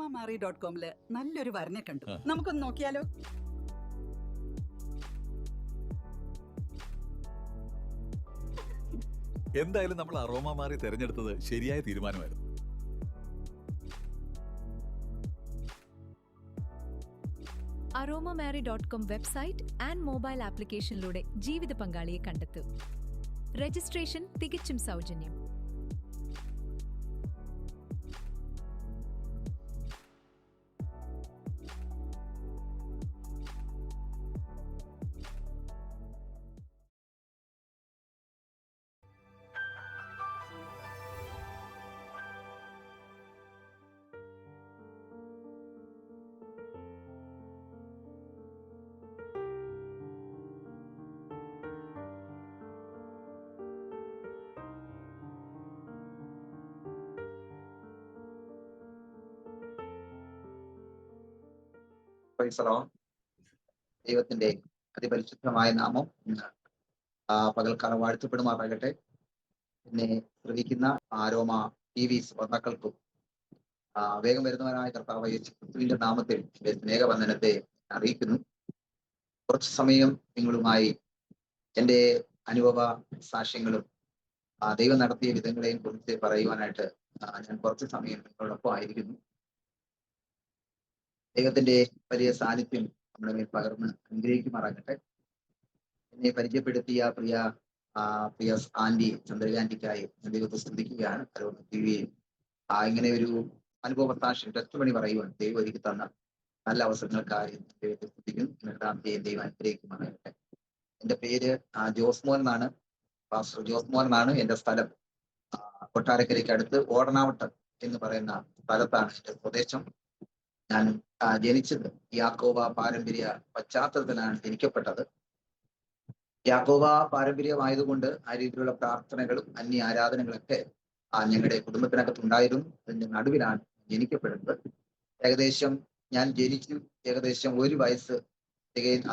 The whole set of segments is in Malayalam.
aromamari.com നല്ലൊരു വരനെ കണ്ടു. നമുക്കൊന്ന് നോക്കിയാലോ? എന്തായാലും നമ്മൾ അറോമ മാറി തെരഞ്ഞെടുത്തത് ശരിയായ തീരുമാനമായിരുന്നു. aromamary.com വെബ്സൈറ്റ് ആൻഡ് മൊബൈൽ ആപ്ലിക്കേഷനിലൂടെ ജീവിത പങ്കാളിയെ കണ്ടെത്തൂ. രജിസ്ട്രേഷൻ തികച്ചും സൗജന്യം. ദൈവത്തിന്റെ അതിപരിശുദ്ധമായ നാമം പകൽക്കാലം വാഴ്ത്തപ്പെടുമാറാകട്ടെ. എന്നെ ശ്രവിക്കുന്ന ആരോമ TV ശ്രോതാക്കൾക്കും വേഗം വരുന്നവനായ കർത്താവ് യേശുക്രിസ്തുവിന്റെ നാമത്തിൽ എന്റെ സ്നേഹവന്ദനത്തെ അറിയിക്കുന്നു. കുറച്ചു സമയം നിങ്ങളുമായി എന്റെ അനുഭവ സാക്ഷ്യങ്ങളും ദൈവം നടത്തിയ വിധങ്ങളെയും കുറിച്ച് പറയുവാനായിട്ട് ഞാൻ കുറച്ചു സമയം നിങ്ങളോടൊപ്പം ആയിരിക്കുന്നു. ദൈവത്തിന്റെ വലിയ സാന്നിധ്യം നമ്മുടെ മേൽ പകർന്ന് അനുഗ്രഹിക്കുമാറാകട്ടെ. എന്നെ പരിചയപ്പെടുത്തിയ പ്രിയ ആന്റി ചന്ദ്രകാന്റിക്കായി ദൈവത്തെ സ്തുതിക്കുകയാണ്. ടിവിയിൽ ഇങ്ങനെ ഒരു അനുഭവ സാക്ഷ്യം ടെസ്റ്റ് പണി പറയുവാൻ ദൈവം ഒരുക്കി തന്ന നല്ല അവസരങ്ങൾക്കായി ദൈവത്തെ സ്തുതിക്കുന്നു. ദൈവം അനുഗ്രഹിക്കുമാറാകട്ടെ. എന്റെ പേര് ജോസ്മോൻ എന്നാണ്. പാസ്റ്റർ ജോസ്മോൻ എന്നാണ്. എന്റെ സ്ഥലം കൊട്ടാരക്കരയ്ക്ക് അടുത്ത് ഓടനാവട്ടം എന്ന് പറയുന്ന സ്ഥലത്താണ് എന്റെ സ്വദേശം. ഞാൻ ജനിച്ചത് യാക്കോബ പാരമ്പര്യ പശ്ചാത്തലത്തിലാണ് ജനിക്കപ്പെട്ടത്. യാക്കോബ പാരമ്പര്യമായതുകൊണ്ട് ആ രീതിയിലുള്ള പ്രാർത്ഥനകളും അന്യ ആരാധനകളൊക്കെ ഞങ്ങളുടെ കുടുംബത്തിനകത്ത് ഉണ്ടായിരുന്നു. അതിന്റെ നടുവിലാണ് ജനിക്കപ്പെടുന്നത്. ഏകദേശം ഞാൻ ജനിച്ചു ഏകദേശം 1 വയസ്സ്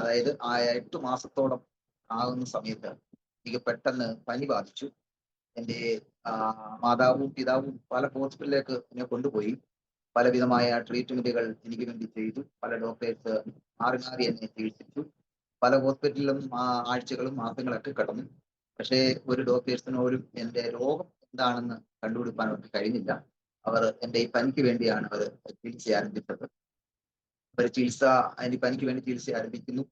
അതായത് 8 മാസത്തോളം ആകുന്ന സമയത്ത് എനിക്ക് പെട്ടെന്ന് പനി ബാധിച്ചു. എൻ്റെ മാതാവും പിതാവും പല ഹോസ്പിറ്റലിലേക്ക് എന്നെ കൊണ്ടുപോയി. പലവിധമായ ട്രീറ്റ്മെന്റുകൾ എനിക്ക് വേണ്ടി ചെയ്തു. പല ഡോക്ടേഴ്സ് മാറി മാറി എന്നെ ചികിത്സിച്ചു. പല ഹോസ്പിറ്റലിലും ആഴ്ചകളും മാസങ്ങളൊക്കെ കടന്നു. പക്ഷേ ഒരു ഡോക്ടേഴ്സിന് പോലും എൻ്റെ രോഗം എന്താണെന്ന് കണ്ടുപിടിക്കാൻ അവർക്ക് കഴിഞ്ഞില്ല. അവർ എൻ്റെ ഈ പനിക്ക് വേണ്ടിയാണ് അവർ ചികിത്സ ആരംഭിച്ചത്. അതിന്റെ പനിക്ക് വേണ്ടി ചികിത്സ ആരംഭിക്കുന്നു.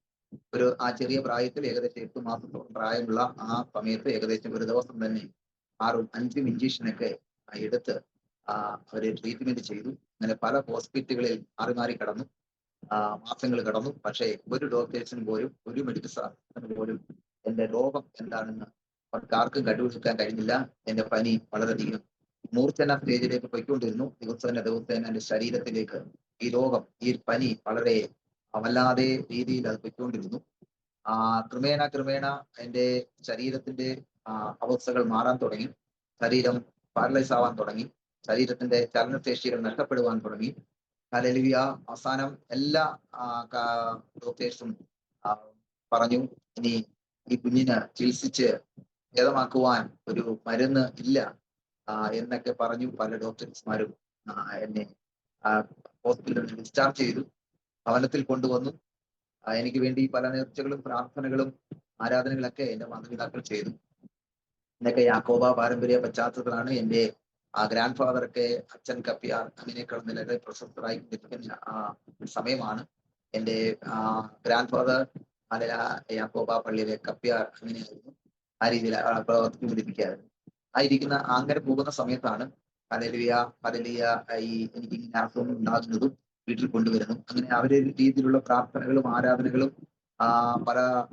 ചെറിയ പ്രായത്തിൽ ഏകദേശം 8 മാസത്തോളം പ്രായമുള്ള ആ സമയത്ത് ഏകദേശം ഒരു ദിവസം തന്നെ 5 ഇഞ്ചക്ഷനൊക്കെ എടുത്ത് അവര് ട്രീറ്റ്മെന്റ് ചെയ്തു. അങ്ങനെ പല ഹോസ്പിറ്റലുകളിൽ മാറി മാറി കടന്നു. മാസങ്ങൾ കടന്നു. പക്ഷേ ഒരു ഡോക്ടേഴ്സിന് പോലും ഒരു മെഡിക്കൽ സ്റ്റാഫിന് പോലും എന്റെ രോഗം എന്താണെന്ന് അവർക്ക് ആർക്കും കണ്ടുപിടിക്കാൻ കഴിഞ്ഞില്ല. എന്റെ പനി വളരെയധികം മൂർച്ഛന സ്റ്റേജിലേക്ക് പോയിക്കൊണ്ടിരുന്നു. ദിവസേന എന്റെ ശരീരത്തിലേക്ക് ഈ രോഗം, ഈ പനി വളരെ വല്ലാതെ രീതിയിൽ അത് പോയിക്കൊണ്ടിരുന്നു. ക്രമേണ എന്റെ ശരീരത്തിന്റെ അവസ്ഥകൾ മാറാൻ തുടങ്ങി. ശരീരം പാരലൈസ് ആവാൻ തുടങ്ങി. ശരീരത്തിന്റെ ചലനശേഷികൾ നഷ്ടപ്പെടുവാൻ തുടങ്ങി. ഹല്ലേലൂയ. അവസാനം എല്ലാ ഡോക്ടേഴ്സും പറഞ്ഞു, ഇനി ഈ കുഞ്ഞിനെ ചികിത്സിച്ച് ഭേദമാക്കുവാൻ ഒരു മരുന്ന് ഇല്ല എന്നൊക്കെ പറഞ്ഞു. പല ഡോക്ടേഴ്സ്മാരും എന്നെ ഹോസ്പിറ്റലിൽ ഡിസ്ചാർജ് ചെയ്തു. ഭവനത്തിൽ കൊണ്ടുവന്നു. എനിക്ക് വേണ്ടി പല നേർച്ചകളും പ്രാർത്ഥനകളും ആരാധനകളൊക്കെ എന്റെ മാതാപിതാക്കൾ ചെയ്തു. എന്നൊക്കെ യാക്കോബ പാരമ്പര്യ പശ്ചാത്തലത്തിലാണ്. എന്റെ ഗ്രാൻഡ് ഫാദറൊക്കെ അച്ഛൻ കപ്പിയാർ അങ്ങനെയൊക്കെയുള്ള നിലയിൽ പ്രശസ്തരായി കൊണ്ടിരിക്കുന്ന സമയമാണ്. എന്റെ ഗ്രാൻഡ് ഫാദർ യാക്കോബ പള്ളിയിലെ കപ്പിയാർ അങ്ങനെയായിരുന്നു. ആ രീതിയിൽ പ്രവർത്തിപ്പിക്കായിരുന്നു. അങ്ങനെ പോകുന്ന സമയത്താണ് എനിക്ക് ഇങ്ങനെ അസുഖം ഉണ്ടാകുന്നതും വീട്ടിൽ കൊണ്ടുവരുന്നു. അങ്ങനെ അവരുടെ രീതിയിലുള്ള പ്രാർത്ഥനകളും ആരാധനകളും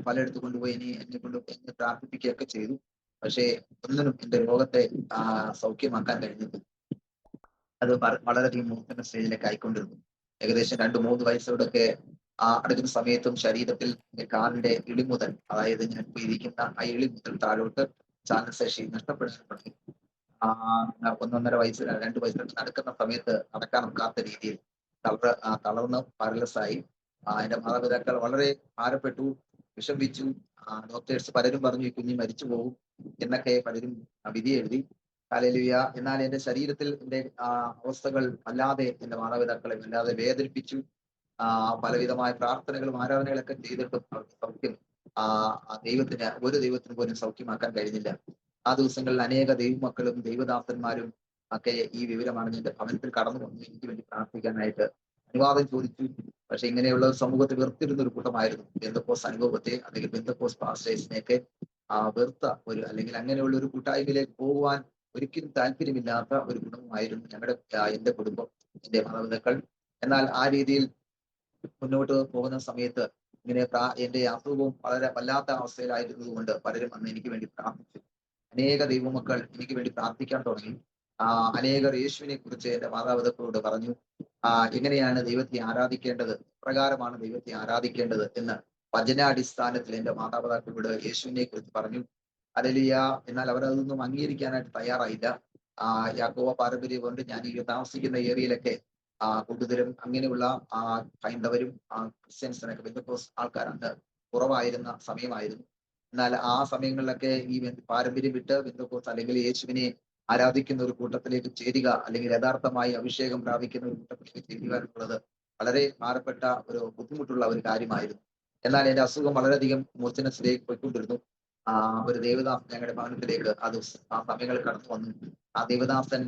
പലയിടത്ത് കൊണ്ടുപോയി എന്നെ പ്രാർത്ഥിപ്പിക്കുകയൊക്കെ ചെയ്തു. പക്ഷേ ഒന്നിനും എന്റെ രോഗത്തെ സൗഖ്യമാക്കാൻ കഴിഞ്ഞില്ല. അത് വളരെയധികം മൂർത്തന സ്റ്റേജിലേക്ക് ആയിക്കൊണ്ടിരുന്നു. ഏകദേശം 2-3 വയസ്സോടൊക്കെ അടുക്കുന്ന സമയത്തും ശരീരത്തിൽ കാലിന്റെ ഇളി മുതൽ, അതായത് ഞാൻ ഇരിക്കുന്ന ആ ഇളി മുതൽ താഴോട്ട് ചലനശേഷി നഷ്ടപ്പെടാൻ തുടങ്ങി. 1-1.5 വയസ്സ് 2 വയസ്സിലൊക്കെ നടക്കുന്ന സമയത്ത് നടക്കാൻ ഒക്കാത്ത രീതിയിൽ തളർന്ന് പാരലൈസായി. എന്റെ മാതാപിതാക്കൾ വളരെ ഭാരപ്പെട്ടു, വിഷമിച്ചു. ഡോക്ടേഴ്സ് പലരും പറഞ്ഞു ഈ കുഞ്ഞ് മരിച്ചു പോകും എന്നൊക്കെ പലരും വിധി എഴുതി. ഹല്ലേലൂയ. എന്നാൽ എന്റെ ശരീരത്തിൽ എന്റെ അവസ്ഥകൾ അല്ലാതെ എന്റെ മാതാപിതാക്കളെ വല്ലാതെ വേദനിപ്പിച്ചു. പലവിധമായ പ്രാർത്ഥനകളും ആരാധനകളൊക്കെ ചെയ്തിട്ടും അവർക്ക് സൗഖ്യം ദൈവത്തിന് ഒരു ദൈവത്തിന് പോലും സൗഖ്യമാക്കാൻ കഴിഞ്ഞില്ല. ആ ദിവസങ്ങളിൽ അനേക ദൈവമക്കളും ദൈവദാസന്മാരും ഒക്കെ ഈ വിവരം അറിഞ്ഞ് എന്റെ ഭവനത്തിൽ കടന്നു വന്നു എനിക്ക് വേണ്ടി പ്രാർത്ഥിക്കാനായിട്ട് അനുവാദം ചോദിച്ചു. പക്ഷെ ഇങ്ങനെയുള്ള സമൂഹത്തെ വെറുത്തിരുന്ന ഒരു കൂട്ടമായിരുന്നു ബെന്തക്കോസ് അനുഭവത്തെ അല്ലെങ്കിൽ ബെന്തക്കോസ് പാസ്റ്റേഴ്സിനെയൊക്കെ വെറുത്ത ഒരു അല്ലെങ്കിൽ അങ്ങനെയുള്ള ഒരു കൂട്ടായ്മയിലേക്ക് പോകുവാൻ ഒരിക്കലും താല്പര്യമില്ലാത്ത ഒരു കുടുംബമായിരുന്നു ഞങ്ങളുടെ എന്റെ കുടുംബം, എന്റെ മാതാപിതാക്കൾ. എന്നാൽ ആ രീതിയിൽ മുന്നോട്ട് പോകുന്ന സമയത്ത് ഇങ്ങനെ എന്റെ അസുഖവും വളരെ വല്ലാത്ത അവസ്ഥയിലായിരുന്നത് കൊണ്ട് പലരും അന്ന് എനിക്ക് വേണ്ടി പ്രാർത്ഥിച്ചു. അനേക ദൈവമക്കൾ എനിക്ക് വേണ്ടി പ്രാർത്ഥിക്കാൻ തുടങ്ങി. അനേകർ യേശുവിനെ കുറിച്ച് എന്റെ മാതാപിതാക്കളോട് പറഞ്ഞു. എങ്ങനെയാണ് ദൈവത്തെ ആരാധിക്കേണ്ടത്, പ്രകാരമാണ് ദൈവത്തെ ആരാധിക്കേണ്ടത് എന്ന് വചനാടിസ്ഥാനത്തിൽ എന്റെ മാതാപിതാക്കളോട് യേശുവിനെ കുറിച്ച് പറഞ്ഞു. ഹല്ലേലൂയ. എന്നാൽ അവരതൊന്നും അംഗീകരിക്കാനായിട്ട് തയ്യാറായില്ല. യാക്കോബ പാരമ്പര്യം കൊണ്ട് ഞാൻ ഈ താമസിക്കുന്ന ഏരിയയിലൊക്കെ കൂടുതലും അങ്ങനെയുള്ള ഹൈന്ദവരും ക്രിസ്ത്യൻസിനൊക്കെ ബെന്തക്കോസ് ആൾക്കാർ അന്ന് കുറവായിരുന്ന സമയമായിരുന്നു. എന്നാൽ ആ സമയങ്ങളിലൊക്കെ ഈ പാരമ്പര്യം വിട്ട് ബെന്തക്കോസ് അല്ലെങ്കിൽ യേശുവിനെ ആരാധിക്കുന്ന ഒരു കൂട്ടത്തിലേക്ക് ചേരുക അല്ലെങ്കിൽ യഥാർത്ഥമായി അഭിഷേകം പ്രാപിക്കുന്ന ഒരു കൂട്ടത്തിലേക്ക് ചേരുക എന്നുള്ളത് വളരെ ഭാരപ്പെട്ട ഒരു ബുദ്ധിമുട്ടുള്ള ഒരു കാര്യമായിരുന്നു. എന്നാൽ എന്റെ അസുഖം വളരെയധികം മോചനത്തിലേക്ക് പോയിക്കൊണ്ടിരുന്നു. ഒരു ദേവദാസൻ ഞങ്ങളുടെ ഭവനത്തിലേക്ക് ആ സമയങ്ങളിൽ കടന്നു വന്നു. ആ ദേവദാസൻ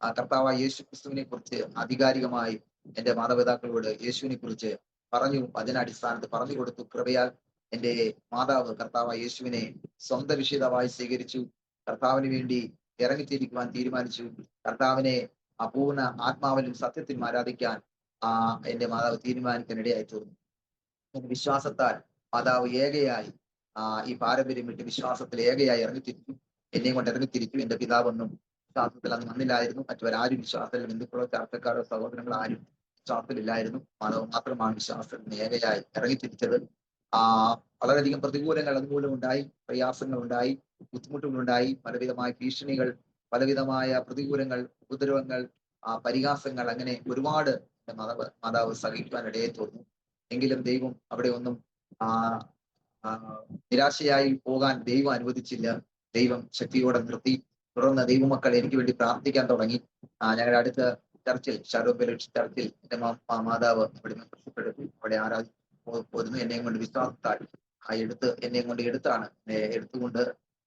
കർത്താവായ യേശു ക്രിസ്തുവിനെ കുറിച്ച് ആധികാരികമായി എന്റെ മാതാപിതാക്കളോട് യേശുവിനെ കുറിച്ച് പറഞ്ഞു, വചനാടിസ്ഥാനത്ത് പറഞ്ഞു കൊടുത്തു. കൃപയാൽ എന്റെ മാതാവ് കർത്താവായ യേശുവിനെ സ്വന്തം രക്ഷിതാവായി സ്വീകരിച്ചു. കർത്താവിന് വേണ്ടി ഇറങ്ങിത്തിരിക്കുവാൻ തീരുമാനിച്ചു. കർത്താവിനെ അപൂർണ ആത്മാവിലും സത്യത്തിലും ആരാധിക്കാൻ എന്റെ മാതാവ് തീരുമാനിക്കാനിടയായി തീർന്നു. വിശ്വാസത്താൽ മാതാവ് ഏകയായി ഈ പാരമ്പര്യം വിട്ട് വിശ്വാസത്തിൽ ഏകയായി ഇറങ്ങിത്തിരിച്ചു. എന്നെയും കൊണ്ട് ഇറങ്ങിത്തിരിച്ചു. എന്റെ പിതാവൊന്നും വിശ്വാസത്തിൽ അന്ന് വന്നില്ലായിരുന്നു. മറ്റവരാരും വിശ്വാസത്തിൽ ബന്ധുക്കളോ ചർച്ചക്കാരോ സഹോദരങ്ങളോ ആരും വിശ്വാസത്തിലില്ലായിരുന്നു. മാതാവ് മാത്രമാണ് വിശ്വാസത്തിൽ ഏകയായി ഇറങ്ങിത്തിരിച്ചത്. വളരെയധികം പ്രതികൂലങ്ങൾ അതുമൂലം ഉണ്ടായി, പ്രയാസങ്ങൾ ഉണ്ടായി, ബുദ്ധിമുട്ടുകൾ ഉണ്ടായി, പലവിധമായ ഭീഷണികൾ, പലവിധമായ പ്രതികൂലങ്ങൾ, ഉപദ്രവങ്ങൾ, പരിഹാസങ്ങൾ, അങ്ങനെ ഒരുപാട് മാതാവ് സഹിക്കുവാൻ ഇടയായി തോന്നുന്നു. എങ്കിലും ദൈവം അവിടെ ഒന്നും നിരാശയായി പോകാൻ ദൈവം അനുവദിച്ചില്ല. ദൈവം ശക്തിയോടെ നിർത്തി. തുടർന്ന് ദൈവമക്കൾ എനിക്ക് വേണ്ടി പ്രാർത്ഥിക്കാൻ തുടങ്ങി. ഞങ്ങളുടെ അടുത്ത ചർച്ചിൽ, ഷാരോ ഫെലോഷിപ്പ് ചർച്ചിൽ എന്റെ മാതാവ് അവിടെ പ്രത്യക്ഷപ്പെടുത്തി. അവിടെ പോരുന്നു. എന്നെയും കൊണ്ട് വിശ്വാസത്താൽ എന്നെയും കൊണ്ട് എടുത്തുകൊണ്ട്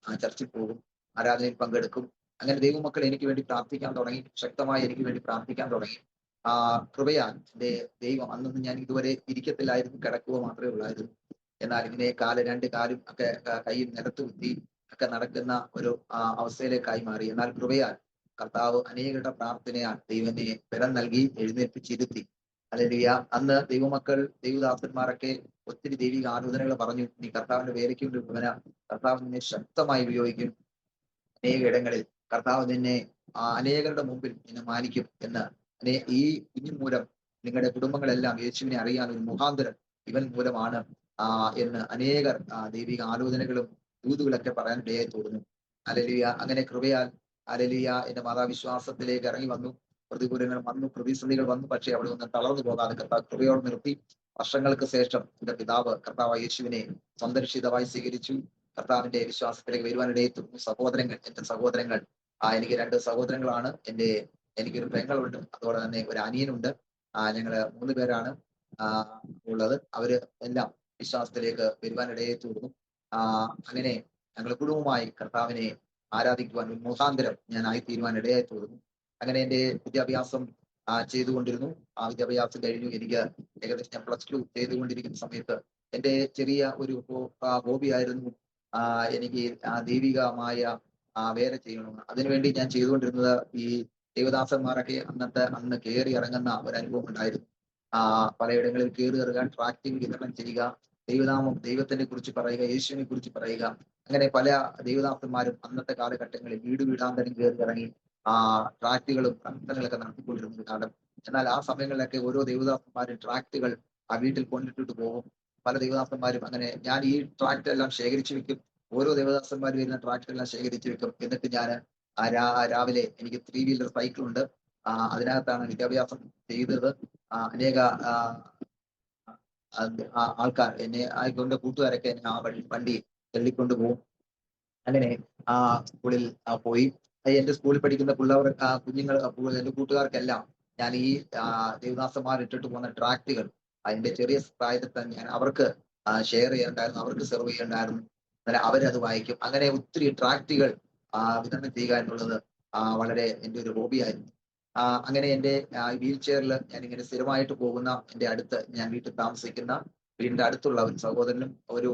ചർച്ചിൽ പോകും, ആരാധനയിൽ പങ്കെടുക്കും. അങ്ങനെ ദൈവമക്കൾ എനിക്ക് വേണ്ടി പ്രാർത്ഥിക്കാൻ തുടങ്ങി. ശക്തമായി എനിക്ക് വേണ്ടി പ്രാർത്ഥിക്കാൻ തുടങ്ങി. കൃപയാൽ എന്റെ ദൈവം, അന്നൊന്നും ഞാൻ ഇതുവരെ ഇരിക്കത്തില്ലായിരുന്നു, കിടക്കുക മാത്രമേ ഉള്ളായിരുന്നു. എന്നാൽ ഇങ്ങനെ രണ്ട് കാലും ഒക്കെ കയ്യിൽ നിലത്ത് കുത്തി ഒക്കെ നടക്കുന്ന ഒരു അവസ്ഥയിലേക്കായി മാറി. എന്നാൽ കൃപയാൽ കർത്താവ് അനേകരുടെ പ്രാർത്ഥനയാൽ ദൈവനെ ബലം നൽകി എഴുന്നേൽപ്പിച്ചിരുത്തി. ഹല്ലേലൂയ. അന്ന് ദൈവമക്കൾ, ദൈവദാസന്മാരൊക്കെ ഒത്തിരി ദൈവിക ആലോചനകൾ പറഞ്ഞു. നീ കർത്താവിന്റെ വേലയ്ക്ക് വേണ്ടി ഉപന കർത്താവ് നിന്നെ ശക്തമായി ഉപയോഗിക്കും. അനേക ഇടങ്ങളിൽ കർത്താവ് നിന്നെ അനേകരുടെ മുമ്പിൽ നിന്നെ മാനിക്കും എന്ന്. ഈ കുഞ്ഞു മൂലം നിങ്ങളുടെ കുടുംബങ്ങളെല്ലാം യേശുവിനെ അറിയാൻ ഒരു മുഖാന്തരം ഇവൻ മൂലമാണ് എന്ന് അനേകർ ദൈവിക ആലോചനകളും ദൂതുകളൊക്കെ പറയാൻ ഇടയായി തോന്നുന്നു. ഹല്ലേലൂയ. അങ്ങനെ കൃപയാൽ ഹല്ലേലൂയ എന്റെ മാതാവിശ്വാസത്തിലേക്ക് ഇറങ്ങി വന്നു. പ്രതികൂലങ്ങൾ വന്നു, പ്രതിസന്ധികൾ വന്നു. പക്ഷേ അവിടെ ഒന്നും തളർന്നു പോകാതെ കർത്താവ് കൃപയോട് നിർത്തി. വർഷങ്ങൾക്ക് ശേഷം എന്റെ പിതാവ് കർത്താവ് യേശുവിനെ സ്വന്തരക്ഷിതമായി സ്വീകരിച്ചു. കർത്താവിന്റെ വിശ്വാസത്തിലേക്ക് വരുവാനിടയിൽ തോന്നുന്നു. സഹോദരങ്ങൾ, എന്റെ സഹോദരങ്ങൾ, എനിക്ക് 2 സഹോദരങ്ങളാണ്. എനിക്കൊരു പെങ്ങളുണ്ട്, അതോടെ തന്നെ ഒരു അനിയനുണ്ട്. ഞങ്ങള് 3 പേരാണ് ഉള്ളത്. അവര് എല്ലാം വിശ്വാസത്തിലേക്ക് വരുവാനിടയിൽ തീർന്നു. അങ്ങനെ ഞങ്ങൾ കുടുംബമായി കർത്താവിനെ ആരാധിക്കുവാൻ ഒരു മുഖാന്തരം ഞാനായി തീരുവാൻ ഇടയായി തീർന്നു. അങ്ങനെ എന്റെ വിദ്യാഭ്യാസം ചെയ്തുകൊണ്ടിരുന്നു. ആ വിദ്യാഭ്യാസം കഴിഞ്ഞു. എനിക്ക് ഏകദേശം ഞാൻ +2 ചെയ്തുകൊണ്ടിരിക്കുന്ന സമയത്ത് എന്റെ ചെറിയ ഒരു ഹോബിയായിരുന്നു എനിക്ക് ദൈവികമായ വേല ചെയ്യണമെന്ന്. അതിനുവേണ്ടി ഞാൻ ചെയ്തുകൊണ്ടിരുന്നത് ഈ ദൈവദാസന്മാരൊക്കെ അന്ന് കയറി ഇറങ്ങുന്ന ഒരു അനുഭവം ഉണ്ടായിരുന്നു. പലയിടങ്ങളിൽ കയറി ഇറങ്ങാൻ ട്രാക്റ്റിംഗ് വിതരണം ചെയ്യുക, ദൈവത്തിനെ കുറിച്ച് പറയുക, യേശുവിനെ കുറിച്ച് പറയുക. അങ്ങനെ പല ദൈവദാസന്മാരും അന്നത്തെ കാലഘട്ടങ്ങളിൽ വീട് വീടാന്തരം കയറി ഇറങ്ങി ട്രാക്റ്റുകളും പ്രവർത്തനങ്ങളൊക്കെ നടത്തിക്കൊണ്ടിരുന്ന കാലം. എന്നാൽ ആ സമയങ്ങളിലൊക്കെ ഓരോ ദൈവദാസന്മാരും ട്രാക്റ്റുകൾ വീട്ടിൽ കൊണ്ടിട്ടിട്ട് പോകും. പല ദൈവദാസന്മാരും അങ്ങനെ ഞാൻ ഈ ട്രാക്റ്റ് എല്ലാം ശേഖരിച്ചു വെക്കും. ഓരോ ദൈവദാസന്മാരും വരുന്ന ട്രാക്റ്റ് എല്ലാം ശേഖരിച്ചു വെക്കും. എന്നിട്ട് ഞാൻ രാവിലെ എനിക്ക് 3 വീലർ സൈക്കിൾ ഉണ്ട്. അതിനകത്താണ് വിദ്യാഭ്യാസം ചെയ്തത്. അനേക ആൾക്കാർ എന്നെ ആയിക്കൊണ്ട് കൂട്ടുകാരൊക്കെ എന്നെ ആ വണ്ടി തള്ളിക്കൊണ്ടു പോകും. അങ്ങനെ സ്കൂളിൽ പോയി എന്റെ സ്കൂളിൽ പഠിക്കുന്ന പിള്ളേർ കുഞ്ഞുങ്ങൾ എന്റെ കൂട്ടുകാർക്കെല്ലാം ഞാൻ ഈ ദേവദാസന്മാർ ഇട്ടിട്ട് പോകുന്ന ട്രാക്റ്റുകൾ അതിന്റെ ചെറിയ പ്രായത്തിൽ തന്നെ ഞാൻ അവർക്ക് ഷെയർ ചെയ്യണ്ടായിരുന്നു, അവർക്ക് സെർവ് ചെയ്യണ്ടായിരുന്നു. അന്നേരം അവരത് വായിക്കും. അങ്ങനെ ഒത്തിരി ട്രാക്റ്റുകൾ വിതരണം ചെയ്യുക എന്നുള്ളത് വളരെ എൻ്റെ ഒരു ഹോബിയായിരുന്നു. അങ്ങനെ എൻ്റെ വീൽ ചെയറിൽ ഞാൻ ഇങ്ങനെ സ്ഥിരമായിട്ട് പോകുന്ന എൻ്റെ അടുത്ത് ഞാൻ വീട്ടിൽ താമസിക്കുന്ന വീടിന്റെ അടുത്തുള്ള ഒരു സഹോദരനും ഒരു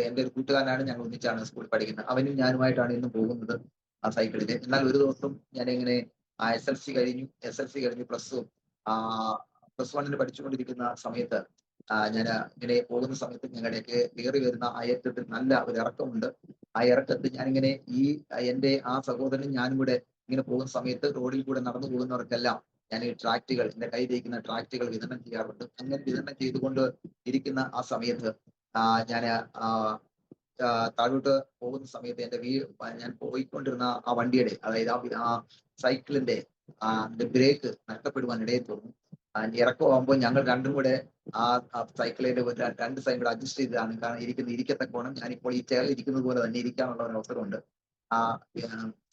എൻ്റെ ഒരു കൂട്ടുകാരനാണ്. ഞങ്ങൾ ഒന്നിച്ചാണ് സ്കൂളിൽ പഠിക്കുന്നത്. അവനും ഞാനുമായിട്ടാണ് ഇന്ന് പോകുന്നത് ആ സൈക്കിളിൽ. എന്നാൽ ഒരു ദിവസം ഞാൻ ഇങ്ങനെ എസ് എൽ സി കഴിഞ്ഞു പ്ലസ് വണ്ണിന് പഠിച്ചുകൊണ്ടിരിക്കുന്ന സമയത്ത് ഞാൻ ഇങ്ങനെ പോകുന്ന സമയത്ത് ഞങ്ങളുടെയൊക്കെ കയറി വരുന്ന ആ ഏറ്റത്തിൽ നല്ല ഒരു ഇറക്കമുണ്ട്. ആ ഇറക്കത്തിൽ ഞാനിങ്ങനെ എന്റെ ആ സഹോദരനും ഞാനും കൂടെ ഇങ്ങനെ പോകുന്ന സമയത്ത് റോഡിൽ കൂടെ നടന്നു പോകുന്നവർക്കെല്ലാം ഞാൻ ഈ ട്രാക്റ്റുകൾ എന്റെ കയ്യിലിരിക്കുന്ന ട്രാക്റ്റുകൾ വിതരണം ചെയ്യാറുണ്ട്. അങ്ങനെ വിതരണം ചെയ്തുകൊണ്ട് ഇരിക്കുന്ന ആ സമയത്ത് ഞാൻ താഴോട്ട് പോകുന്ന സമയത്ത് ഞാൻ പോയിക്കൊണ്ടിരുന്ന ആ വണ്ടിയുടെ, അതായത് ആ സൈക്കിളിന്റെ ബ്രേക്ക് നഷ്ടപ്പെടുവാൻ ഇടയിൽ തോന്നുന്നു. ഇറക്കമാകുമ്പോൾ ഞങ്ങൾ രണ്ടും കൂടെ ആ സൈക്കിളിന്റെ രണ്ട് സൈഡ് കൂടെ അഡ്ജസ്റ്റ് ചെയ്താണ്. കാരണം ഇരിക്കത്തക്കോണം ഞാനിപ്പോൾ ഈ ചെയറിൽ ഇരിക്കുന്നത് പോലെ തന്നെ ഇരിക്കാനുള്ള ഒരു അവസരമുണ്ട് ആ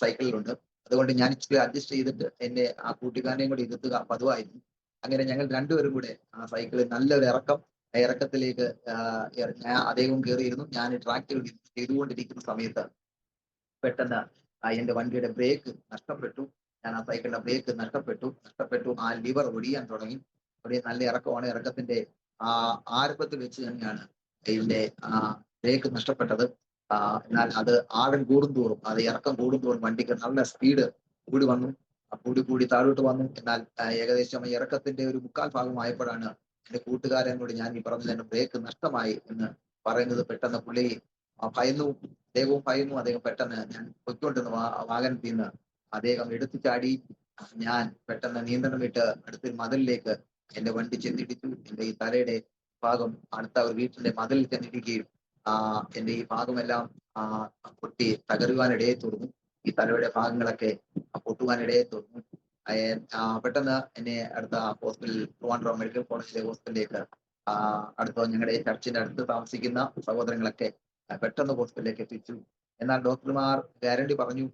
സൈക്കിളിലുണ്ട്. അതുകൊണ്ട് ഞാൻ ഇച്ചിരി അഡ്ജസ്റ്റ് ചെയ്തിട്ട് എന്റെ ആ കൂട്ടുകാരനെയും കൂടി ഇരുത്തുക പതിവായിരുന്നു. അങ്ങനെ ഞങ്ങൾ രണ്ടുപേരും കൂടെ ആ സൈക്കിളിൽ നല്ലൊരു ഇറക്കം, ആ ഇറക്കത്തിലേക്ക് അദ്ദേഹവും കയറിയിരുന്നു. ഞാൻ ട്രാക്റ്റുകൾ ചെയ്തുകൊണ്ടിരിക്കുന്ന സമയത്ത് പെട്ടെന്ന് എന്റെ വണ്ടിയുടെ ബ്രേക്ക് നഷ്ടപ്പെട്ടു. ഞാൻ ആ സൈക്കിളിന്റെ ബ്രേക്ക് നഷ്ടപ്പെട്ടു. ആ ലിവർ ഒടിയാൻ തുടങ്ങി. നല്ല ഇറക്കമാണ്. ഇറക്കത്തിന്റെ ആരംഭത്തിൽ വെച്ച് തന്നെയാണ് ഇതിന്റെ ബ്രേക്ക് നഷ്ടപ്പെട്ടത്. എന്നാൽ അത് ആഴം കൂടുന്തോറും, അത് ഇറക്കം കൂടുന്തോറും വണ്ടിക്ക് നല്ല സ്പീഡ് കൂടി താഴോട്ട് വന്നു. എന്നാൽ ഏകദേശം ഇറക്കത്തിന്റെ ഒരു 3/4 ഭാഗമായപ്പോഴാണ് എന്റെ കൂട്ടുകാരനോട് ഞാൻ ഈ പറഞ്ഞ ബ്രേക്ക് നഷ്ടമായി എന്ന് പറയുന്നത്. പെട്ടെന്ന് പുള്ളി ഭയന്നു, അദ്ദേഹവും ഭയന്നു. അദ്ദേഹം പെട്ടെന്ന് ഞാൻ പൊയ്ക്കൊണ്ടിരുന്ന വാഹനത്തിൽ നിന്ന് അദ്ദേഹം എടുത്തു ചാടി. ഞാൻ പെട്ടെന്ന് നിയന്ത്രണം വിട്ട് അടുത്തൊരു മതിലിലേക്ക് എന്റെ വണ്ടി ചെന്നിടിച്ചു. എന്റെ ഈ തലയുടെ ഭാഗം അടുത്ത ഒരു വീട്ടിന്റെ മതിലിൽ ചെന്നിടിക്കുകയും എന്റെ ഈ ഭാഗമെല്ലാം പൊട്ടി തകരുവാനിടയെ തീർന്നു. ഈ തലയുടെ ഭാഗങ്ങളൊക്കെ പൊട്ടുവാനിടയെ തീർന്നു. പെട്ടെന്ന് എന്നെ അടുത്ത ഹോസ്പിറ്റലിൽ, ട്രിവാൻഡ്രം മെഡിക്കൽ കോളേജിലെ ഹോസ്പിറ്റലിലേക്ക് അടുത്ത ഞങ്ങളുടെ ചർച്ചിന്റെ അടുത്ത് താമസിക്കുന്ന സഹോദരങ്ങളൊക്കെ പെട്ടെന്ന് ഹോസ്പിറ്റലിലേക്ക് എത്തിച്ചു. എന്നാൽ ഡോക്ടർമാർ ഗ്യാരണ്ടി പറഞ്ഞു,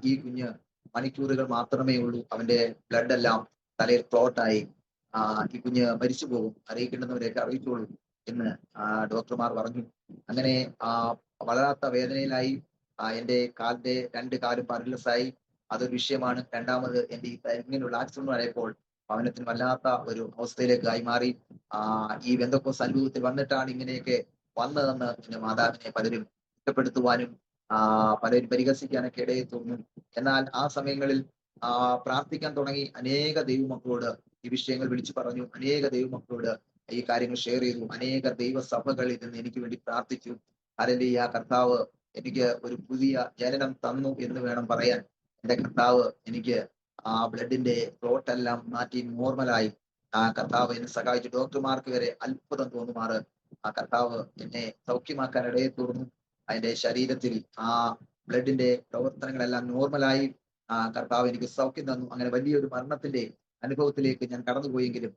ഈ കുഞ്ഞ് മണിക്കൂറുകൾ മാത്രമേ ഉള്ളൂ, അവന്റെ ബ്ലഡ് എല്ലാം തലയിൽ ക്ലോട്ടായി, ഈ കുഞ്ഞ് മരിച്ചു പോകും, അറിയിക്കേണ്ടുന്നവരെയൊക്കെ അറിയിച്ചോളൂ എന്ന് ഡോക്ടർമാർ പറഞ്ഞു. അങ്ങനെ വളരാത്ത വേദനയിലായി. എന്റെ കാലിന്റെ 2 കാലും പാരലൈസ് ആയി. അതൊരു വിഷയമാണ്. രണ്ടാമത് എന്റെ ഇങ്ങനെയുള്ള ആക്സിഡന്റ് ആയപ്പോൾ ഭവനത്തിന് വല്ലാത്ത ഒരു അവസ്ഥയിലേക്ക് ആയി മാറി. ഈ ബന്ധക്കോസ് അനുഭവത്തിൽ വന്നിട്ടാണ് ഇങ്ങനെയൊക്കെ വന്നതെന്ന് എന്റെ മാതാവിനെ പലരും കുറ്റപ്പെടുത്തുവാനും പലരും പരിഹസിക്കാനൊക്കെ ഇടയെ തോന്നും. എന്നാൽ ആ സമയങ്ങളിൽ പ്രാർത്ഥിക്കാൻ തുടങ്ങി. അനേക ദൈവമക്കളോട് ഈ വിഷയങ്ങൾ വിളിച്ചു പറഞ്ഞു. അനേക ദൈവമക്കളോട് ഈ കാര്യങ്ങൾ ഷെയർ ചെയ്തു. അനേക ദൈവസഭകളിൽ നിന്ന് എനിക്ക് വേണ്ടി പ്രാർത്ഥിച്ചു. ഹല്ലേലൂയ. കർത്താവ് എനിക്ക് ഒരു പുതിയ ജനനം തന്നു എന്ന് വേണം പറയാൻ. എന്റെ കർത്താവ് എനിക്ക് ബ്ലഡിന്റെ ക്ലോട്ട് എല്ലാം മാറ്റി നോർമലായി കർത്താവ് എന്നെ സഹായിച്ചു. ഡോക്ടർമാർക്ക് വരെ അത്ഭുതം തോന്നുമാറ് കർത്താവ് എന്നെ സൗഖ്യമാക്കാൻ ഇടയെ തീർന്നു. അതിന്റെ ശരീരത്തിൽ ബ്ലഡിന്റെ പ്രവർത്തനങ്ങളെല്ലാം നോർമലായി കർത്താവ് എനിക്ക് സൗഖ്യം തന്നു. അങ്ങനെ വലിയൊരു മരണത്തിന്റെ അനുഭവത്തിലേക്ക് ഞാൻ കടന്നുപോയെങ്കിലും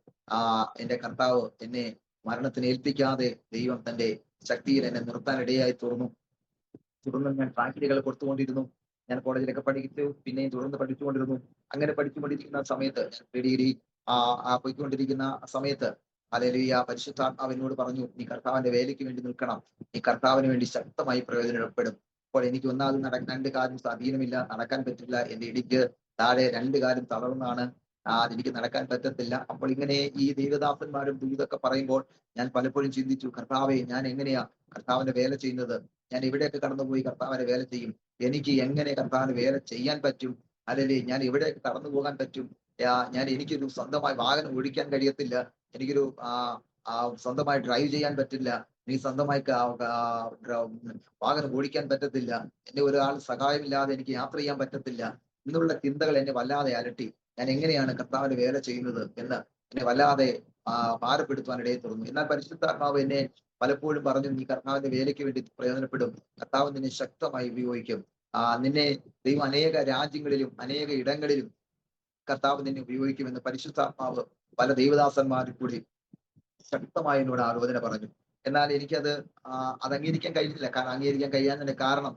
എന്റെ കർത്താവ് എന്നെ മരണത്തിന് ഏൽപ്പിക്കാതെ ദൈവം തന്റെ ശക്തിയിൽ എന്നെ നിർത്താൻ ഇടയായി തുടർന്നു ഞാൻ ട്രാക്റ്റുകൾ കൊടുത്തുകൊണ്ടിരുന്നു. ഞാൻ കോളേജിലൊക്കെ പഠിച്ചു, പിന്നെയും തുടർന്ന് പഠിച്ചുകൊണ്ടിരുന്നു. അങ്ങനെ പഠിച്ചുകൊണ്ടിരിക്കുന്ന സമയത്ത് ഞാൻ ഡിഗ്രി പോയിക്കൊണ്ടിരിക്കുന്ന സമയത്ത് ഹല്ലേലൂയ, പരിശുദ്ധാത്മാവ് എന്നോട് പറഞ്ഞു, നീ കർത്താവിന്റെ വേലയ്ക്ക് വേണ്ടി നിൽക്കണം, നീ കർത്താവിന് വേണ്ടി ശക്തമായി പ്രയോജനപ്പെടും. അപ്പോൾ എനിക്ക് ഒന്നാമത് 2 കാലും സ്വാധീനമില്ല, നടക്കാൻ പറ്റില്ല. എന്റെ ഇടിക്ക് താഴെ 2 കാലും തളർന്നാണ്, എനിക്ക് നടക്കാൻ പറ്റത്തില്ല. അപ്പോൾ ഇങ്ങനെ ഈ ദൈവദാസന്മാരും ദൂതൊക്കെ പറയുമ്പോൾ ഞാൻ പലപ്പോഴും ചിന്തിച്ചു, കർത്താവെ, ഞാൻ എങ്ങനെയാ കർത്താവിന്റെ വേല ചെയ്യുന്നത്? ഞാൻ എവിടെയൊക്കെ കടന്നുപോയി കർത്താവിന്റെ വേല ചെയ്യും? എനിക്ക് എങ്ങനെ കർത്താവിന് വേല ചെയ്യാൻ പറ്റും? അല്ലെങ്കിൽ ഞാൻ എവിടെയൊക്കെ കടന്നു പോകാൻ പറ്റും? എനിക്കൊരു സ്വന്തമായി വാഹനം ഓടിക്കാൻ കഴിയത്തില്ല, എനിക്കൊരു സ്വന്തമായി ഡ്രൈവ് ചെയ്യാൻ പറ്റില്ല, എനിക്ക് സ്വന്തമായി വാഹനം ഓടിക്കാൻ പറ്റത്തില്ല, എന്നെ ഒരാൾ സഹായമില്ലാതെ എനിക്ക് യാത്ര ചെയ്യാൻ പറ്റത്തില്ല എന്നുള്ള ചിന്തകൾ എന്നെ വല്ലാതെ അലട്ടി. ഞാൻ എങ്ങനെയാണ് കർത്താവിന്റെ വേല ചെയ്യുന്നത് എന്ന് എന്നെ വല്ലാതെ ഭാരപ്പെടുത്തുവാൻ ഇടയിൽ തുറന്നു. എന്നാൽ പരിശുദ്ധാത്മാവ് എന്നെ പലപ്പോഴും പറഞ്ഞു, നീ കർത്താവിന്റെ വേലയ്ക്ക് വേണ്ടി പ്രയോജനപ്പെടും, കർത്താവ് നിന്നെ ശക്തമായി ഉപയോഗിക്കും, നിന്നെ ദൈവം അനേക രാജ്യങ്ങളിലും അനേക ഇടങ്ങളിലും കർത്താവ് നിന്നെ ഉപയോഗിക്കുമെന്ന് പരിശുദ്ധാത്മാവ് പല ദൈവദാസന്മാരിൽ കൂടി ശക്തമായി എന്നോട് ആലോചന പറഞ്ഞു. എന്നാൽ എനിക്കത് അംഗീകരിക്കാൻ കഴിഞ്ഞില്ല. കാരണം അംഗീകരിക്കാൻ കഴിയാത്തതിന്റെ കാരണം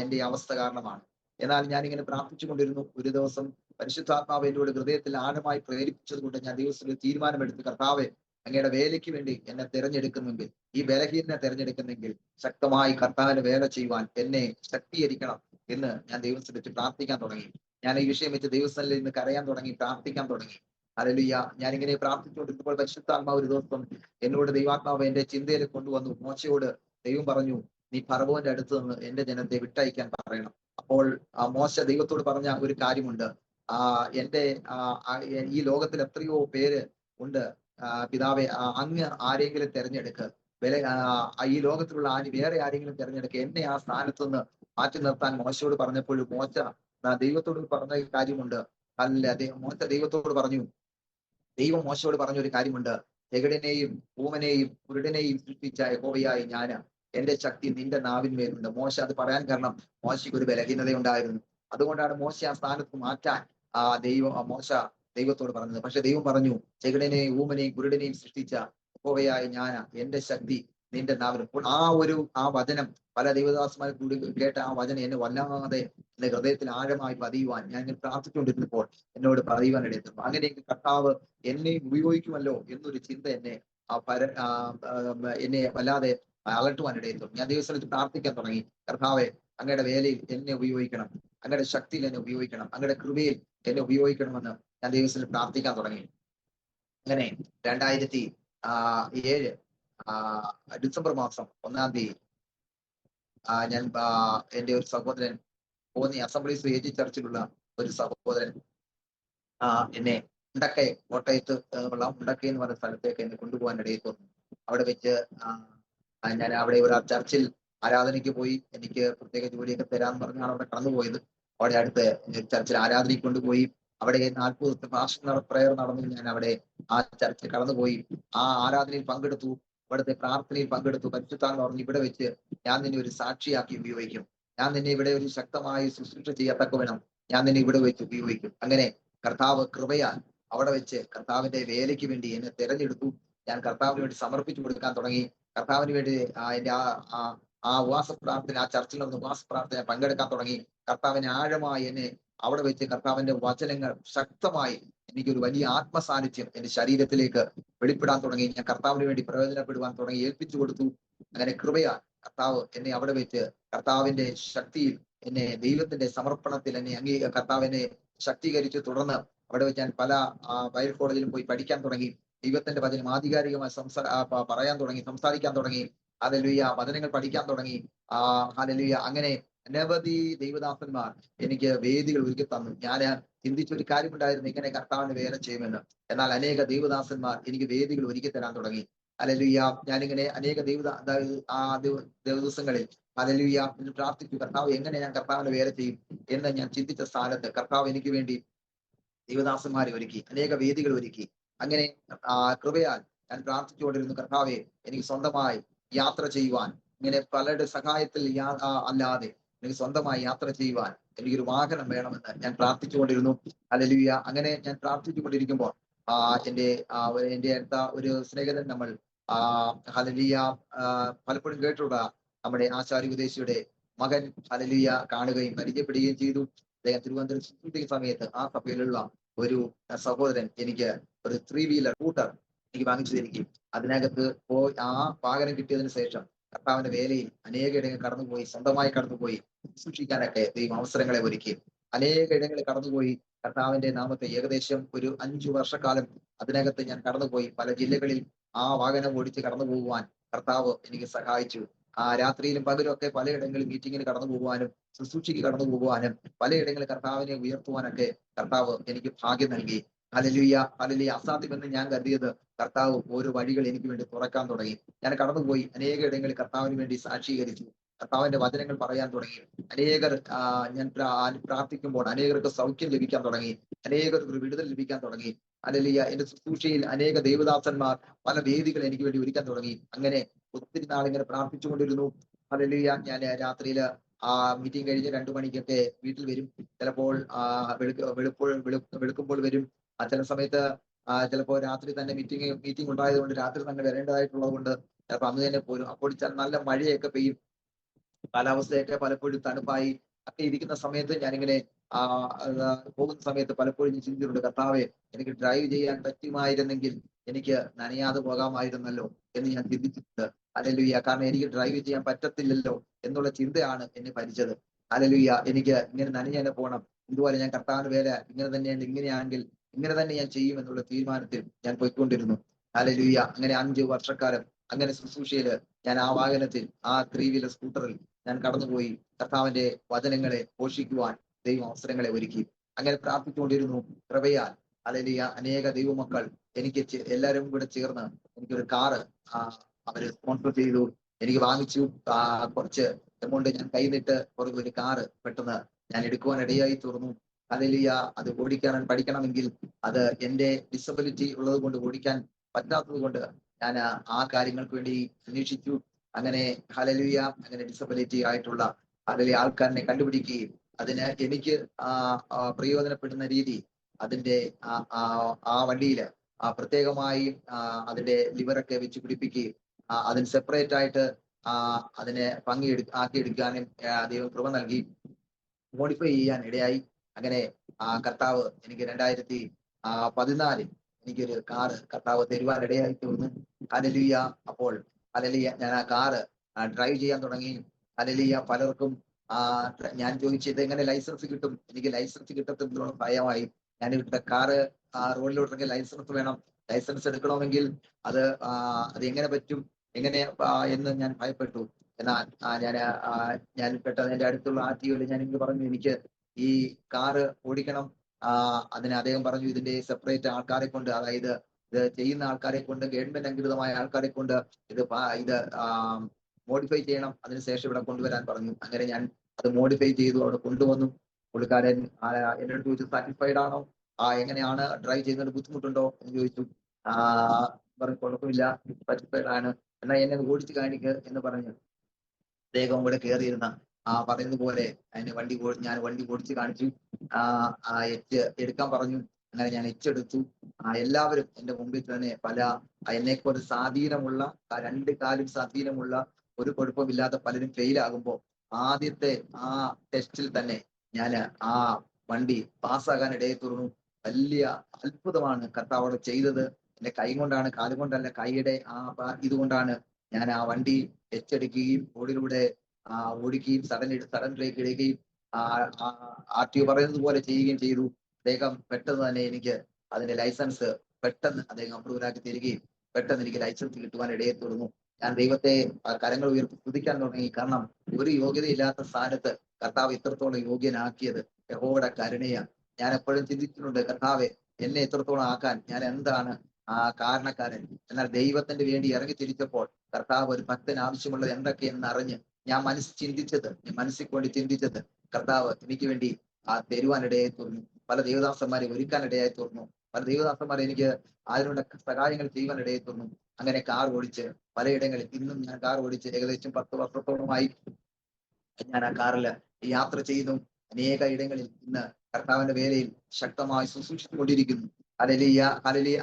എന്റെ അവസ്ഥ കാരണമാണ്. എന്നാൽ ഞാനിങ്ങനെ പ്രാർത്ഥിച്ചുകൊണ്ടിരുന്നു. ഒരു ദിവസം പരിശുദ്ധാത്മാവ് എന്നോട് ഹൃദയത്തിൽ ആഴമായി പ്രേരിപ്പിച്ചത് കൊണ്ട് ഞാൻ ദിവസത്തിൽ തീരുമാനമെടുത്ത്, കർത്താവെ, അങ്ങയുടെ വേലയ്ക്ക് വേണ്ടി എന്നെ തിരഞ്ഞെടുക്കുന്നെങ്കിൽ, ഈ ബലഹീനനെ തിരഞ്ഞെടുക്കുന്നെങ്കിൽ ശക്തമായി കർത്താവിന് വേല ചെയ്യുവാൻ എന്നെ ശക്തീകരിക്കണം എന്ന് ഞാൻ ദൈവത്തെ വെച്ച് പ്രാർത്ഥിക്കാൻ തുടങ്ങി. ഞാൻ ഈ വിഷയം വെച്ച് ദൈവസ്ഥലിൽ നിന്ന് കരയാൻ തുടങ്ങി, പ്രാർത്ഥിക്കാൻ തുടങ്ങി. ഹല്ലേലൂയ. ഞാനിങ്ങനെ പ്രാർത്ഥിച്ചുകൊണ്ടിരുന്നപ്പോൾ പരിശുദ്ധാത്മാവ് ഒരു ദിവസം എന്നോട് ദൈവാത്മാവ് എന്റെ ചിന്തയിൽ കൊണ്ടുവന്നു. മോശയോട് ദൈവം പറഞ്ഞു, നീ ഫറവോന്റെ അടുത്ത് നിന്ന് എന്റെ ജനത്തെ വിട്ടയക്കാൻ പറയണം. അപ്പോൾ മോശ ദൈവത്തോട് പറഞ്ഞ ഒരു കാര്യമുണ്ട്. എന്റെ ഈ ലോകത്തിൽ എത്രയോ പേര് ഉണ്ട്, പിതാവെ, അങ്ങ് ആരെങ്കിലും തെരഞ്ഞെടുക്ക്. ഈ ലോകത്തിലുള്ള വേറെ ആരെങ്കിലും തെരഞ്ഞെടുക്കുക, എന്നെ ആ സ്ഥാനത്ത് നിന്ന് മാറ്റി നിർത്താൻ മോശയോട് പറഞ്ഞപ്പോൾ മോശ ദൈവത്തോട് പറഞ്ഞ കാര്യമുണ്ട്. അല്ല, മോശ ദൈവത്തോട് പറഞ്ഞു, ദൈവം മോശയോട് പറഞ്ഞ ഒരു കാര്യമുണ്ട്. ചെകിടനെയും ഊമനെയും കുരുടനെയും സൃഷ്ടിച്ച യഹോവയായി ഞാൻ, എന്റെ ശക്തി നിന്റെ നാവിന്മേലുണ്ട്. മോശ അത് പറയാൻ കാരണം മോശയ്ക്ക് ഒരു ബലഹീനതയുണ്ടായിരുന്നു. അതുകൊണ്ടാണ് മോശ ആ സ്ഥാനത്ത് മാറ്റാൻ മോശ ദൈവത്തോട് പറഞ്ഞത്. പക്ഷെ ദൈവം പറഞ്ഞു, ചെകിടനെയും ഊമനെയും കുരുടനെയും സൃഷ്ടിച്ച യഹോവയായ ഞാൻ, എന്റെ ശക്തി നിന്റെ നാവിൽ. അപ്പോൾ ആ വചനം പല ദൈവദാസന്മാരെ കൂടി കേട്ട ആ വചനം എന്നെ വല്ലാതെ എന്റെ ഹൃദയത്തിൽ ആഴമായി പതിയുവാൻ ഞാൻ ഇങ്ങനെ പ്രാർത്ഥിച്ചുകൊണ്ടിരുന്നപ്പോൾ എന്നോട് പറയുവാൻ ഇടയെത്തുന്നു. അങ്ങനെയെങ്കിൽ കർത്താവ് എന്നെ ഉപയോഗിക്കുമല്ലോ എന്നൊരു ചിന്ത എന്നെ വല്ലാതെ അലട്ടുവാൻ ഇടയെത്തും. ഞാൻ ദൈവസ്ഥലത്ത് പ്രാർത്ഥിക്കാൻ തുടങ്ങി, കർത്താവെ, അങ്ങയുടെ വേലയിൽ എന്നെ ഉപയോഗിക്കണം, അങ്ങയുടെ ശക്തിയിൽ എന്നെ ഉപയോഗിക്കണം, അങ്ങയുടെ കൃപയിൽ എന്നെ ഉപയോഗിക്കണമെന്ന് ഞാൻ ദൈവസ്ഥലത്ത് പ്രാർത്ഥിക്കാൻ തുടങ്ങി. അങ്ങനെ 2007 ഡിസംബർ മാസം 1-ാം തീയതി ഞാൻ എന്റെ ഒരു സഹോദരൻ, കോന്നി അസംബ്ലീസ് ഏജി ചർച്ചിലുള്ള ഒരു സഹോദരൻ എന്നെ കോട്ടയത്ത് ഉള്ള മുണ്ടക്കൈ എന്ന് പറയുന്ന സ്ഥലത്തേക്ക് എന്നെ കൊണ്ടുപോകാൻ ഇടയിൽ തോന്നി. അവിടെ വെച്ച് ഞാൻ അവിടെ ഒരു ചർച്ചിൽ ആരാധനയ്ക്ക് പോയി. എനിക്ക് പ്രത്യേക ജോലിയൊക്കെ തരാന്ന് പറഞ്ഞാണ് അവിടെ കടന്നുപോയത്. അവിടെ അടുത്ത് ചർച്ചിൽ ആരാധനയ്ക്ക് കൊണ്ടുപോയി. അവിടെ 40 ദിവസത്തെ ഫാസ്റ്റിംഗ് പ്രയർ നടന്നു. ഞാൻ അവിടെ ആ ചർച്ചിൽ കടന്നുപോയി. ആ ആരാധനയിൽ പങ്കെടുത്തു, അവിടുത്തെ പ്രാർത്ഥനയിൽ പങ്കെടുത്തു. പരിശുദ്ധാത്മാവ് പറഞ്ഞു, ഇവിടെ വെച്ച് ഞാൻ നിന്നെ ഒരു സാക്ഷിയാക്കി ഉപയോഗിക്കും, ഞാൻ നിന്നെ ഇവിടെ ഒരു ശക്തമായി ശുശ്രൂഷ ചെയ്യത്തക്കവണ്ണം ഞാൻ നിന്നെ ഇവിടെ വെച്ച് ഉപയോഗിക്കും. അങ്ങനെ കർത്താവ് കൃപയാൽ അവിടെ വെച്ച് കർത്താവിന്റെ വേലയ്ക്ക് വേണ്ടി എന്നെ തിരഞ്ഞെടുത്തു. ഞാൻ കർത്താവിന് വേണ്ടി സമർപ്പിച്ചു കൊടുക്കാൻ തുടങ്ങി. കർത്താവിന് വേണ്ടി എന്റെ ആ ഉപവാസ പ്രാർത്ഥന, ആ ചർച്ചിൽ നിന്ന് ഉപവാസ പ്രാർത്ഥന പങ്കെടുക്കാൻ തുടങ്ങി. കർത്താവിനെ ആഴമായി എന്നെ അവിടെ വെച്ച് കർത്താവിന്റെ വചനങ്ങൾ ശക്തമായി എനിക്കൊരു വലിയ ആത്മസാന്നിധ്യം എന്റെ ശരീരത്തിലേക്ക് വെളിപ്പെടാൻ തുടങ്ങി. ഞാൻ കർത്താവിന് വേണ്ടി പ്രയോജനപ്പെടുവാൻ തുടങ്ങി, ഏൽപ്പിച്ചു കൊടുത്തു. അങ്ങനെ കൃപയാൽ കർത്താവ് എന്നെ അവിടെ വെച്ച് കർത്താവിന്റെ ശക്തിയിൽ എന്നെ, ദൈവത്തിന്റെ സമർപ്പണത്തിൽ എന്നെ കർത്താവിനെ ശക്തീകരിച്ചു. തുടർന്ന് അവിടെ വെച്ച് ഞാൻ പല ബൈബിൾ കോളേജിലും പോയി പഠിക്കാൻ തുടങ്ങി. ദൈവത്തിന്റെ വചനം ആധികാരികമായി പറയാൻ തുടങ്ങി, സംസാരിക്കാൻ തുടങ്ങി. ഹല്ലേലൂയ. വചനങ്ങൾ പഠിക്കാൻ തുടങ്ങി. ഹല്ലേലൂയ. അങ്ങനെ അനവധി ദൈവദാസന്മാർ എനിക്ക് വേദികൾ ഒരുക്കി തന്നു. ഞാൻ ചിന്തിച്ചൊരു കാര്യമുണ്ടായിരുന്നു, ഇങ്ങനെ കർത്താവിന് വേല ചെയ്യുമെന്ന്. എന്നാൽ അനേക ദൈവദാസന്മാർ എനിക്ക് വേദികൾ ഒരുക്കി തരാൻ തുടങ്ങി. ഹല്ലേലൂയ. ഞാനിങ്ങനെ അനേക ദിവസങ്ങളിൽ ഹല്ലേലൂയ പ്രാർത്ഥിച്ചു, കർത്താവ് എങ്ങനെ ഞാൻ കർത്താവിന് വേല ചെയ്യും എന്ന് ഞാൻ ചിന്തിച്ച സ്ഥാനത്ത് കർത്താവ് എനിക്ക് വേണ്ടി ദൈവദാസന്മാരെ ഒരുക്കി, അനേക വേദികൾ ഒരുക്കി. അങ്ങനെ കൃപയാൽ ഞാൻ പ്രാർത്ഥിച്ചുകൊണ്ടിരുന്നു, കർത്താവെ, എനിക്ക് സ്വന്തമായി യാത്ര ചെയ്യുവാൻ, ഇങ്ങനെ പലരുടെ സഹായത്തിൽ അല്ലാതെ എനിക്ക് സ്വന്തമായി യാത്ര ചെയ്യുവാൻ എനിക്കൊരു വാഹനം വേണമെന്ന് ഞാൻ പ്രാർത്ഥിച്ചുകൊണ്ടിരുന്നു. ഹല്ലേലൂയ. അങ്ങനെ ഞാൻ പ്രാർത്ഥിച്ചുകൊണ്ടിരിക്കുമ്പോൾ എന്റെ അടുത്ത ഒരു സ്നേഹിതൻ, നമ്മൾ ഹല്ലേലൂയ പലപ്പോഴും കേട്ടുള്ള നമ്മുടെ ആചാര്യ ഉപദേശിയുടെ മകൻ ഹല്ലേലൂയ കാണുകയും പരിചയപ്പെടുകയും ചെയ്തു. അദ്ദേഹം തിരുവനന്തപുരം ശുശ്രൂഷിക്കുന്ന സമയത്ത് ആ സഭയിലുള്ള ഒരു സഹോദരൻ എനിക്ക് ഒരു 3 വീലർ സ്കൂട്ടർ എനിക്ക് വാങ്ങിച്ചു തരികയും അതിനകത്ത് ആ വാഹനം കിട്ടിയതിനു ശേഷം കർത്താവിന്റെ വേലയിൽ അനേക ഇടങ്ങൾ കടന്നുപോയി, സ്വന്തമായി കടന്നുപോയി സൂക്ഷിക്കാനൊക്കെ ദൈവം അവസരങ്ങളെ ഒരുക്കി. അനേക ഇടങ്ങളിൽ കടന്നുപോയി കർത്താവിന്റെ നാമത്തെ ഏകദേശം ഒരു 5 വർഷക്കാലം അതിനകത്ത് ഞാൻ കടന്നുപോയി. പല ജില്ലകളിൽ ആ വാഹനം ഓടിച്ച് കടന്നു പോകുവാൻ കർത്താവ് എനിക്ക് സഹായിച്ചു. രാത്രിയിലും പകലും ഒക്കെ പലയിടങ്ങളിൽ മീറ്റിങ്ങിന് കടന്നു പോകുവാനും ശുശ്രൂഷയ്ക്ക് കടന്നു പോകുവാനും പലയിടങ്ങളിൽ കർത്താവിനെ ഉയർത്തുവാനൊക്കെ കർത്താവ് എനിക്ക് ഭാഗ്യം നൽകി. ഹല്ലേലൂയ. ഹല്ലേലൂയ. അസാധ്യമെന്ന് ഞാൻ കരുതിയത് കർത്താവ് ഓരോ വഴികൾ എനിക്ക് വേണ്ടി തുറക്കാൻ തുടങ്ങി. ഞാൻ കടന്നുപോയി അനേക ഇടങ്ങളിൽ കർത്താവിന് വേണ്ടി സാക്ഷീകരിച്ചു, കർത്താവിന്റെ വചനങ്ങൾ പറയാൻ തുടങ്ങി. അനേകർ ഞാൻ പ്രാർത്ഥിക്കുമ്പോൾ അനേകർക്ക് സൗഖ്യം ലഭിക്കാൻ തുടങ്ങി, അനേകർക്ക് വിടുതൽ ലഭിക്കാൻ തുടങ്ങി. ഹല്ലേലൂയ. എന്റെ ശുശ്രൂഷയിൽ അനേക ദൈവദാസന്മാർ പല വേദികൾ എനിക്ക് വേണ്ടി ഒരുക്കാൻ തുടങ്ങി. അങ്ങനെ ഒത്തിരി നാളിങ്ങനെ പ്രാർത്ഥിച്ചുകൊണ്ടിരുന്നു. ഹല്ലേലൂയ. ഞാൻ രാത്രിയിൽ മീറ്റിംഗ് കഴിഞ്ഞ് 2 മണിക്കൊക്കെ വീട്ടിൽ വരും. ചിലപ്പോൾ വെളുക്കുമ്പോൾ വരും. ചില സമയത്ത് ചിലപ്പോൾ രാത്രി തന്നെ മീറ്റിംഗ് ഉണ്ടായത് കൊണ്ട് രാത്രി തന്നെ വരേണ്ടതായിട്ടുള്ളത് കൊണ്ട് ചിലപ്പോൾ അന്ന് തന്നെ പോരും. അപ്പോൾ നല്ല മഴയൊക്കെ പെയ്യും, കാലാവസ്ഥയൊക്കെ പലപ്പോഴും തണുപ്പായി ഒക്കെ ഇരിക്കുന്ന സമയത്ത് ഞാനിങ്ങനെ ആ പോകുന്ന സമയത്ത് പലപ്പോഴും ഞാൻ ചിന്തിച്ചിട്ടുണ്ട്, കർത്താവെ എനിക്ക് ഡ്രൈവ് ചെയ്യാൻ പറ്റുമായിരുന്നെങ്കിൽ എനിക്ക് നനയാതെ പോകാമായിരുന്നല്ലോ എന്ന് ഞാൻ ചിന്തിച്ചിട്ടുണ്ട്. ഹല്ലേലൂയ. കാരണം എനിക്ക് ഡ്രൈവ് ചെയ്യാൻ പറ്റത്തില്ലല്ലോ എന്നുള്ള ചിന്തയാണ് എന്നെ ഭരിച്ചത്. ഹല്ലേലൂയ. എനിക്ക് ഇങ്ങനെ നനഞ്ഞു തന്നെ പോകണം, ഇതുപോലെ ഞാൻ കർത്താവിന്റെ വേല ഇങ്ങനെ തന്നെയാണ്, ഇങ്ങനെയാണെങ്കിൽ ഇങ്ങനെ തന്നെ ഞാൻ ചെയ്യും എന്നുള്ള തീരുമാനത്തിൽ ഞാൻ പോയിക്കൊണ്ടിരുന്നു. ഹല്ലേലൂയ. അങ്ങനെ 5 വർഷക്കാലം അങ്ങനെ ശുശ്രൂഷയില് ഞാൻ ആ വാഹനത്തിൽ, ആ 3 വീലർ സ്കൂട്ടറിൽ ഞാൻ കടന്നുപോയി. കർത്താവിന്റെ വചനങ്ങളെ ഘോഷിക്കുവാൻ ദൈവം അവസരങ്ങളെ ഒരുക്കി. അങ്ങനെ പ്രാർത്ഥിച്ചുകൊണ്ടിരുന്നു. കൃപയാൽ ഹല്ലേലൂയ അനേക ദൈവമക്കൾ എനിക്ക് എല്ലാവരും കൂടെ ചേർന്ന് എനിക്കൊരു കാറ് അവര് സ്പോൺസർ ചെയ്തു, എനിക്ക് വാങ്ങിച്ചു. കുറച്ച് എമൗണ്ട് ഞാൻ കൈനിട്ട് ഒരു കാറ് പെട്ടെന്ന് ഞാൻ എടുക്കുവാൻ ഇടയായി തീർന്നു. ഹല്ലേലൂയ. അത് ഓടിക്കാൻ പഠിക്കണമെങ്കിൽ അത് എന്റെ ഡിസബിലിറ്റി ഉള്ളത് കൊണ്ട്, ഓടിക്കാൻ പറ്റാത്തത് കൊണ്ട് ഞാൻ ആ കാര്യങ്ങൾക്ക് വേണ്ടി അന്വേഷിച്ചു. അങ്ങനെ ഹല്ലേലൂയ അങ്ങനെ ഡിസബിലിറ്റി ആയിട്ടുള്ള ഹല്ലേലൂയ ആൾക്കാരനെ കണ്ടുപിടിക്കുകയും അതിന് എനിക്ക് പ്രയോജനപ്പെടുന്ന രീതി അതിന്റെ ആ വണ്ടിയിൽ പ്രത്യേകമായി അതിന്റെ ലിവറൊക്കെ വെച്ച് പിടിപ്പിക്കുകയും അതിന് സെപ്പറേറ്റ് ആയിട്ട് അതിനെ ആക്കിയെടുക്കാനും ദൈവം കൃപ നൽകി മോഡിഫൈ ചെയ്യാൻ ഇടയായി. അങ്ങനെ കർത്താവ് എനിക്ക് 2014 എനിക്കൊരു കാറ് കർത്താവ് തരുവാൻ ഇടയായി തീർന്നു. ഹല്ലേലൂയ. അപ്പോൾ ഹല്ലേലൂയ ഞാൻ ആ കാറ് ഡ്രൈവ് ചെയ്യാൻ തുടങ്ങി. ഹല്ലേലൂയ. പലർക്കും ഞാൻ ചോദിച്ചത് എങ്ങനെ ലൈസൻസ് കിട്ടും, എനിക്ക് ലൈസൻസ് കിട്ടത്തില്ല ഭയമായി. ഞാൻ ഇവിടെ കാറ് റോഡിലോട്ട് ഇറങ്ങിയ ലൈസൻസ് വേണം, ലൈസൻസ് എടുക്കണമെങ്കിൽ അത് എങ്ങനെ പറ്റും, എങ്ങനെ എന്ന് ഞാൻ ഭയപ്പെട്ടു. എന്നാൽ ഞാൻ പെട്ടെന്ന് എന്റെ അടുത്തുള്ള RTOയിൽ ഞാൻ ഇങ്ങനെ പറഞ്ഞു, എനിക്ക് ഈ കാറ് ഓടിക്കണം. അതിന് അദ്ദേഹം പറഞ്ഞു, ഇതിന്റെ സെപ്പറേറ്റ് ആൾക്കാരെ കൊണ്ട്, അതായത് ഇത് ചെയ്യുന്ന ആൾക്കാരെ കൊണ്ട്, ഗവൺമെന്റ് അംഗീകൃതമായ ആൾക്കാരെ കൊണ്ട് ഇത് മോഡിഫൈ ചെയ്യണം, അതിനുശേഷം ഇവിടെ കൊണ്ടുവരാൻ പറഞ്ഞു. അങ്ങനെ ഞാൻ അത് മോഡിഫൈ ചെയ്തു അവിടെ കൊണ്ടുവന്നു. പുള്ളിക്കാരൻ എന്നോട് ചോദിച്ചു, സാറ്റിസ്ഫൈഡ് ആണോ, എങ്ങനെയാണ് ഡ്രൈവ് ചെയ്യുന്നതിന് ബുദ്ധിമുട്ടുണ്ടോ എന്ന് ചോദിച്ചു. പറഞ്ഞു കുഴപ്പമില്ല, സാറ്റിസ്ഫൈഡ് ആണ്, എന്നാൽ എന്നെ ഓടിച്ച് കാണിക്ക് എന്ന് പറഞ്ഞു അദ്ദേഹം കൂടെ കയറിയിരുന്ന പറയുന്നത് പോലെ ഞാൻ വണ്ടി ഓടിച്ച് കാണിച്ചു. എച്ച് എടുക്കാൻ പറഞ്ഞു. അങ്ങനെ ഞാൻ എച്ചെടുത്തു. എല്ലാവരും എന്റെ മുമ്പിൽ തന്നെ എന്നെക്കൊണ്ട് സ്വാധീനമുള്ള, 2 കാലും സ്വാധീനമുള്ള, ഒരു കുഴപ്പമില്ലാത്ത പലരും ഫെയിൽ ആകുമ്പോൾ ആദ്യത്തെ ടെസ്റ്റിൽ തന്നെ ഞാൻ ആ വണ്ടി പാസ്സാകാൻ ഇടയെ തീർന്നു. വലിയ അത്ഭുതമാണ് കർത്താവ് ചെയ്തത്. എന്റെ കൈ കൊണ്ടാണ്, കാലം കൊണ്ടല്ല, കൈയുടെ ഇതുകൊണ്ടാണ് ഞാൻ ആ വണ്ടി എച്ചെടുക്കുകയും റോഡിലൂടെ ഓടിക്കുകയും സഡൻ ബ്രേക്ക് ഇടുകയും RTO പറയുന്നത് പോലെ ചെയ്യുകയും ചെയ്തു. അദ്ദേഹം പെട്ടെന്ന് തന്നെ എനിക്ക് അതിന്റെ ലൈസൻസ് പെട്ടെന്ന് അദ്ദേഹം അപ്രൂവൽ ആക്കി തരികയും പെട്ടെന്ന് എനിക്ക് ലൈസൻസ് കിട്ടുവാൻ ഇടയെ തീർന്നു. ഞാൻ ദൈവത്തെ കരങ്ങൾ ഉയർത്തി സ്തുതിക്കാൻ തുടങ്ങി. കാരണം ഒരു യോഗ്യതയില്ലാത്ത സ്ഥാനത്ത് കർത്താവ് ഇത്രത്തോളം യോഗ്യനാക്കിയത് യഹോവയുടെ കരുണയാണ്. ഞാൻ എപ്പോഴും ചിന്തിച്ചിട്ടുണ്ട്, കർത്താവെ എന്നെ ഇത്രത്തോളം ആക്കാൻ ഞാൻ എന്താണ് കാരണക്കാരൻ. എന്നാൽ ദൈവത്തിന്റെ വേണ്ടി ഇറങ്ങി തിരിച്ചപ്പോൾ കർത്താവ് ഒരു ഭക്തന് ആവശ്യമുള്ളത് എന്തൊക്കെയെന്ന് അറിഞ്ഞ് ഞാൻ മനസ്സിൽ കൊണ്ട് ചിന്തിച്ചത് കർത്താവ് എനിക്ക് വേണ്ടി തരുവാനിടയായി തീർന്നു. പല ദേവദാസന്മാരെ ഒരുക്കാനിടയായി തീർന്നു. പല ദേവദാസന്മാരെ എനിക്ക് അതിനുള്ള സഹായങ്ങൾ ചെയ്യുവാനിടയായി തീർന്നു. അങ്ങനെ കാർ ഓടിച്ച് പലയിടങ്ങളിൽ, ഇന്നും ഞാൻ കാർ ഓടിച്ച് ഏകദേശം 10 വർഷത്തോളമായി ഞാൻ ആ കാറിൽ യാത്ര ചെയ്യുന്നു. അനേക ഇടങ്ങളിൽ ഇന്ന് കർത്താവിന്റെ വേലയിൽ ശക്തമായി ശുശ്രൂഷിച്ചുകൊണ്ടിരിക്കുന്നു. ഹല്ലേലൂയ.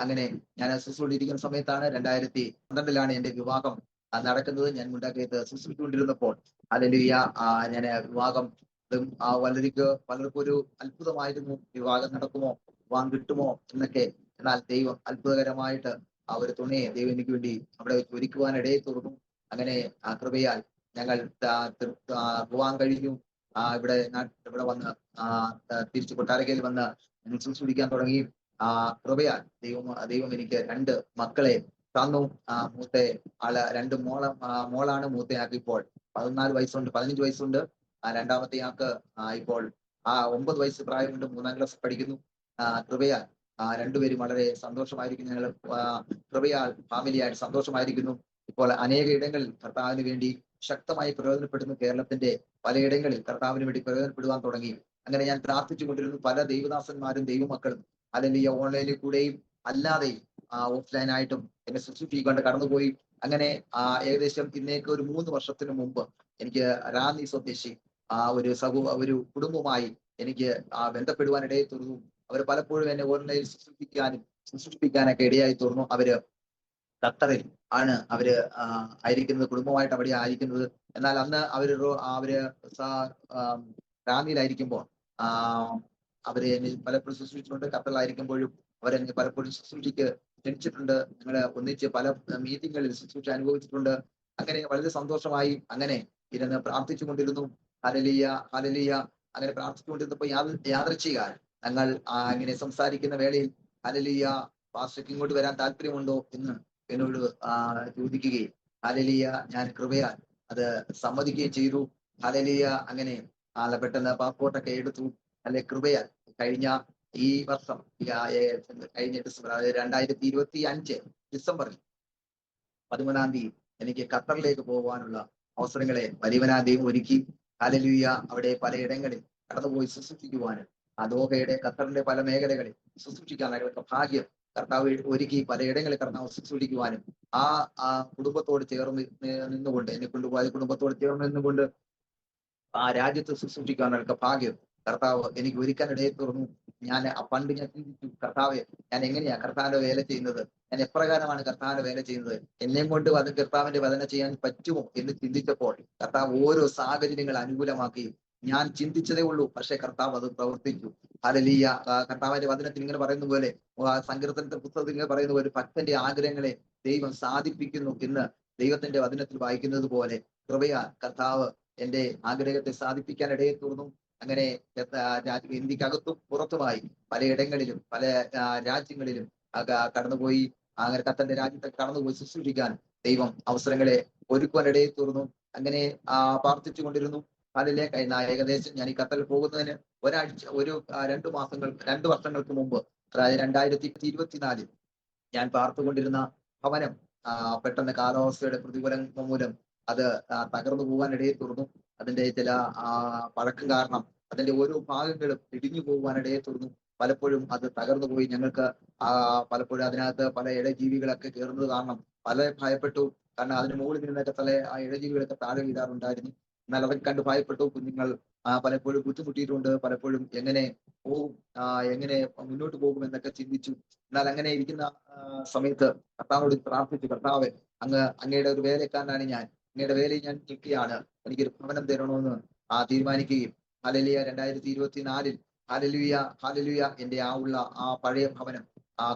അങ്ങനെ ഞാൻ ശുശ്രൂഷിച്ചിരിക്കുന്ന സമയത്താണ് 2012 എന്റെ വിവാഹം നടക്കുന്നത്. ഞാൻ മുണ്ടാക്കയത്ത് ശുശ്രൂഷിച്ചുകൊണ്ടിരുന്നപ്പോൾ ഹല്ലേലൂയ ഞാൻ വിവാഹം പലർക്കും ഒരു അത്ഭുതമായിരുന്നു, വിവാഹം നടക്കുമോ, വിവാഹം കിട്ടുമോ എന്നൊക്കെ. എന്നാൽ ദൈവം അത്ഭുതകരമായിട്ട് ഒരു തുണയെ ദൈവം എനിക്ക് വേണ്ടി അവിടെ ഒരുക്കുവാൻ ഇടയെ തീർന്നു. അങ്ങനെ കൃപയാൽ ഞങ്ങൾ വിവാഹം കഴിഞ്ഞു. ഇവിടെ വന്ന് തിരിച്ചു കൊട്ടാരക്കയിൽ വന്ന് ശുശ്രൂഷിക്കാൻ തുടങ്ങി. കൃപയാൽ ദൈവം എനിക്ക് 2 മക്കളെ തന്നു. മൂത്ത ആള് 2 മോളാണ് മൂത്തയാൾക്ക് ഇപ്പോൾ 14 വയസ്സുണ്ട്, 15 വയസ്സുണ്ട്. രണ്ടാമത്തെ ആൾക്ക് ഇപ്പോൾ 9 വയസ്സ് പ്രായമുണ്ട്, 3ാം ക്ലാസ് പഠിക്കുന്നു. കൃപയാൽ രണ്ടുപേരും വളരെ സന്തോഷമായിരിക്കുന്നു. ഞങ്ങൾ കൃപയാൽ ഫാമിലിയായിട്ട് സന്തോഷമായിരിക്കുന്നു. ഇപ്പോൾ അനേക ഇടങ്ങളിൽ കർത്താവിന് വേണ്ടി ശക്തമായി പ്രയോജനപ്പെടുന്നു. കേരളത്തിന്റെ പലയിടങ്ങളിൽ കർത്താവിന് വേണ്ടി പ്രയോജനപ്പെടുവാൻ തുടങ്ങി. അങ്ങനെ ഞാൻ പ്രാർത്ഥിച്ചുകൊണ്ടിരുന്നു. പല ദൈവദാസന്മാരും ദൈവമക്കളും അല്ലെങ്കിൽ ഓൺലൈനിൽ കൂടെയും അല്ലാതെയും ഓഫ്ലൈനായിട്ടും എന്നെ ശുശ്രൂഷിക്കൊണ്ട് കടന്നുപോയി. അങ്ങനെ ഏകദേശം ഇന്നേക്ക് ഒരു 3 വർഷത്തിന് മുമ്പ് എനിക്ക് റാന്നി സ്വദേശി ഒരു കുടുംബവുമായി എനിക്ക് ബന്ധപ്പെടുവാൻ ഇടയായി തീർന്നു. അവർ പലപ്പോഴും എന്നെ ഓൺലൈനിൽ ശുശ്രൂഷിപ്പിക്കാനൊക്കെ ഇടയായി തീർന്നു. അവര് ഖത്തറിൽ ആണ് ആയിരിക്കുന്നത്, കുടുംബമായിട്ട് അവിടെ ആയിരിക്കുന്നത്. എന്നാൽ അന്ന് അവര് ഭ്രാന്തിയിലായിരിക്കുമ്പോൾ ആ അവരെ എന്നെ പലപ്പോഴും ശുശ്രൂഷിച്ചിട്ടുണ്ട്. ഖത്തറിലായിരിക്കുമ്പോഴും അവരെന്നെ പലപ്പോഴും ശുശ്രൂഷയ്ക്ക് ക്ഷണിച്ചിട്ടുണ്ട്. ഞങ്ങള് ഒന്നിച്ച് പല മീറ്റിങ്ങുകളിൽ ശുശ്രൂഷ അനുഭവിച്ചിട്ടുണ്ട്. അങ്ങനെ വളരെ സന്തോഷമായി അങ്ങനെ ഇരുന്ന് പ്രാർത്ഥിച്ചു കൊണ്ടിരുന്നു. ഹല്ലേലൂയ ഹല്ലേലൂയ അങ്ങനെ പ്രാർത്ഥിച്ചുകൊണ്ടിരുന്നപ്പോൾ യാദൃച്ഛികമായി ഞങ്ങൾ ഇങ്ങനെ സംസാരിക്കുന്ന വേളയിൽ ഹല്ലേലൂയ പാസ്റ്റർക്ക് ഇങ്ങോട്ട് വരാൻ താല്പര്യമുണ്ടോ എന്ന് എന്നോട് ചോദിക്കുകയും ഹല്ലേലൂയ ഞാൻ കൃപയാൽ അത് സമ്മതിക്കുകയും ചെയ്തു. ഹല്ലേലൂയ അങ്ങനെ പെട്ടെന്ന് പാസ്പോർട്ടൊക്കെ എടുത്തു. അല്ലെ കൃപയാൽ കഴിഞ്ഞ ഈ വർഷം കഴിഞ്ഞ ഡിസംബർ 2025 ഡിസംബറിൽ 13 തീയതി എനിക്ക് ഖത്തറിലേക്ക് പോകാനുള്ള അവസരങ്ങളെ വലിയവനാദ്യം ഒരുക്കി. ഹല്ലേലൂയ അവിടെ പലയിടങ്ങളിൽ കടന്നുപോയി ശുശ്രൂഷിക്കുവാനും ദോഹയുടെ ഖത്തറിന്റെ പല മേഖലകളിൽ ശുശ്രൂഷിക്കാനുള്ള ഭാഗ്യം കർത്താവ് ഒരുക്കി. പലയിടങ്ങളിൽ കർത്താവ് ശുശ്രൂഷിക്കുവാനും ആ കുടുംബത്തോട് ചേർന്ന് നിന്നുകൊണ്ട് എന്നെ കൊണ്ടുപോയ കുടുംബത്തോട് ചേർന്ന് നിന്നുകൊണ്ട് ആ രാജ്യത്ത് ശുശ്രൂഷിക്കാനുള്ള ഭാഗ്യം കർത്താവ് എനിക്ക് ഒരുക്കാൻ ഇടയെ തുറന്നു. ഞാൻ പണ്ട് ഞാൻ ചിന്തിച്ചു, കർത്താവെ ഞാൻ എങ്ങനെയാ കർത്താവിന്റെ വേല ചെയ്യുന്നത്, ഞാൻ എപ്രകാരമാണ് കർത്താവിന്റെ വേല ചെയ്യുന്നത്, എന്നെയും കൊണ്ട് അത് കർത്താവിന്റെ വചന ചെയ്യാൻ പറ്റുമോ എന്ന് ചിന്തിച്ചപ്പോൾ കർത്താവ് ഓരോ സാഹചര്യങ്ങൾ അനുകൂലമാക്കി. ഞാൻ ചിന്തിച്ചതേ ഉള്ളൂ, പക്ഷെ കർത്താവ് അത് പ്രവർത്തിച്ചു. ഹല്ലേലൂയ കർത്താവിന്റെ വചനത്തിൽ ഇങ്ങനെ പറയുന്ന പോലെ സങ്കീർത്തനത്തിന്റെ പുസ്തകത്തിൽ ഇങ്ങനെ പറയുന്ന പോലെ ഭക്തന്റെ ആഗ്രഹങ്ങളെ ദൈവം സാധിപ്പിക്കുന്നു എന്ന് ദൈവത്തിന്റെ വചനത്തിൽ വായിക്കുന്നത് പോലെ കൃപയാൽ കർത്താവ് എന്റെ ആഗ്രഹത്തെ സാധിപ്പിക്കാൻ ഇടയെ തീർന്നു. അങ്ങനെ ഇന്ത്യക്കകത്തും പുറത്തുമായി പലയിടങ്ങളിലും പല രാജ്യങ്ങളിലും കടന്നുപോയി. അങ്ങനെ ഖത്തറിന്റെ രാജ്യത്തൊക്കെ കടന്നുപോയി ശുശ്രൂഷിക്കാൻ ദൈവം അവസരങ്ങളെ ഒരുക്കുവാനിടയെ തീർന്നു. അങ്ങനെ പ്രാർത്ഥിച്ചു കൊണ്ടിരുന്നു. അതിലെ കഴിഞ്ഞ ഏകദേശം ഞാൻ ഈ ഖത്തറിൽ പോകുന്നതിന് രണ്ടു വർഷങ്ങൾക്ക് മുമ്പ്, അതായത് 2024 ഞാൻ പാർത്തുകൊണ്ടിരുന്ന ഭവനം പെട്ടെന്ന് കാലാവസ്ഥയുടെ പ്രതികൂലം മൂലം അത് തകർന്നു പോകാനിടയെ തീർന്നു. അതിന്റെ ചില പഴക്കം കാരണം അതിന്റെ ഓരോ ഭാഗങ്ങളും ഇടിഞ്ഞു പോകുവാനിടയെ തീർന്നു. പലപ്പോഴും അത് തകർന്നു പോയി. ഞങ്ങൾക്ക് പലപ്പോഴും അതിനകത്ത് പല ഇഴജീവികളൊക്കെ കയറുന്നത് കാരണം പല ഭയപ്പെട്ടു. കാരണം അതിന് മുകളിൽ നിന്നൊക്കെ ആ ഇഴജീവികളൊക്കെ താഴെ വീഴാറുണ്ടായിരുന്നു. എന്നാൽ അതൊക്കെ കണ്ട് ഭയപ്പെട്ടു. കുഞ്ഞുങ്ങൾ പലപ്പോഴും ബുദ്ധിമുട്ടിയിട്ടുണ്ട്. പലപ്പോഴും എങ്ങനെ പോകും, എങ്ങനെ മുന്നോട്ട് പോകും എന്നൊക്കെ ചിന്തിച്ചു. എന്നാൽ അങ്ങനെ ഇരിക്കുന്ന സമയത്ത് കർത്താവോട് പ്രാർത്ഥിച്ചു, കർത്താവ് അങ്ങയുടെ ഒരു വേലക്കാരനാണ് ഞാൻ, അങ്ങയുടെ വേലയിൽ ഞാൻ നിൽക്കുകയാണ്, എനിക്കൊരു ഭവനം തരണമെന്ന് തീരുമാനിക്കുകയും ഹല്ലേലൂയ 2024 ഹല്ലേലൂയ ഹല്ലേലൂയ എന്റെ ആ പഴയ ഭവനം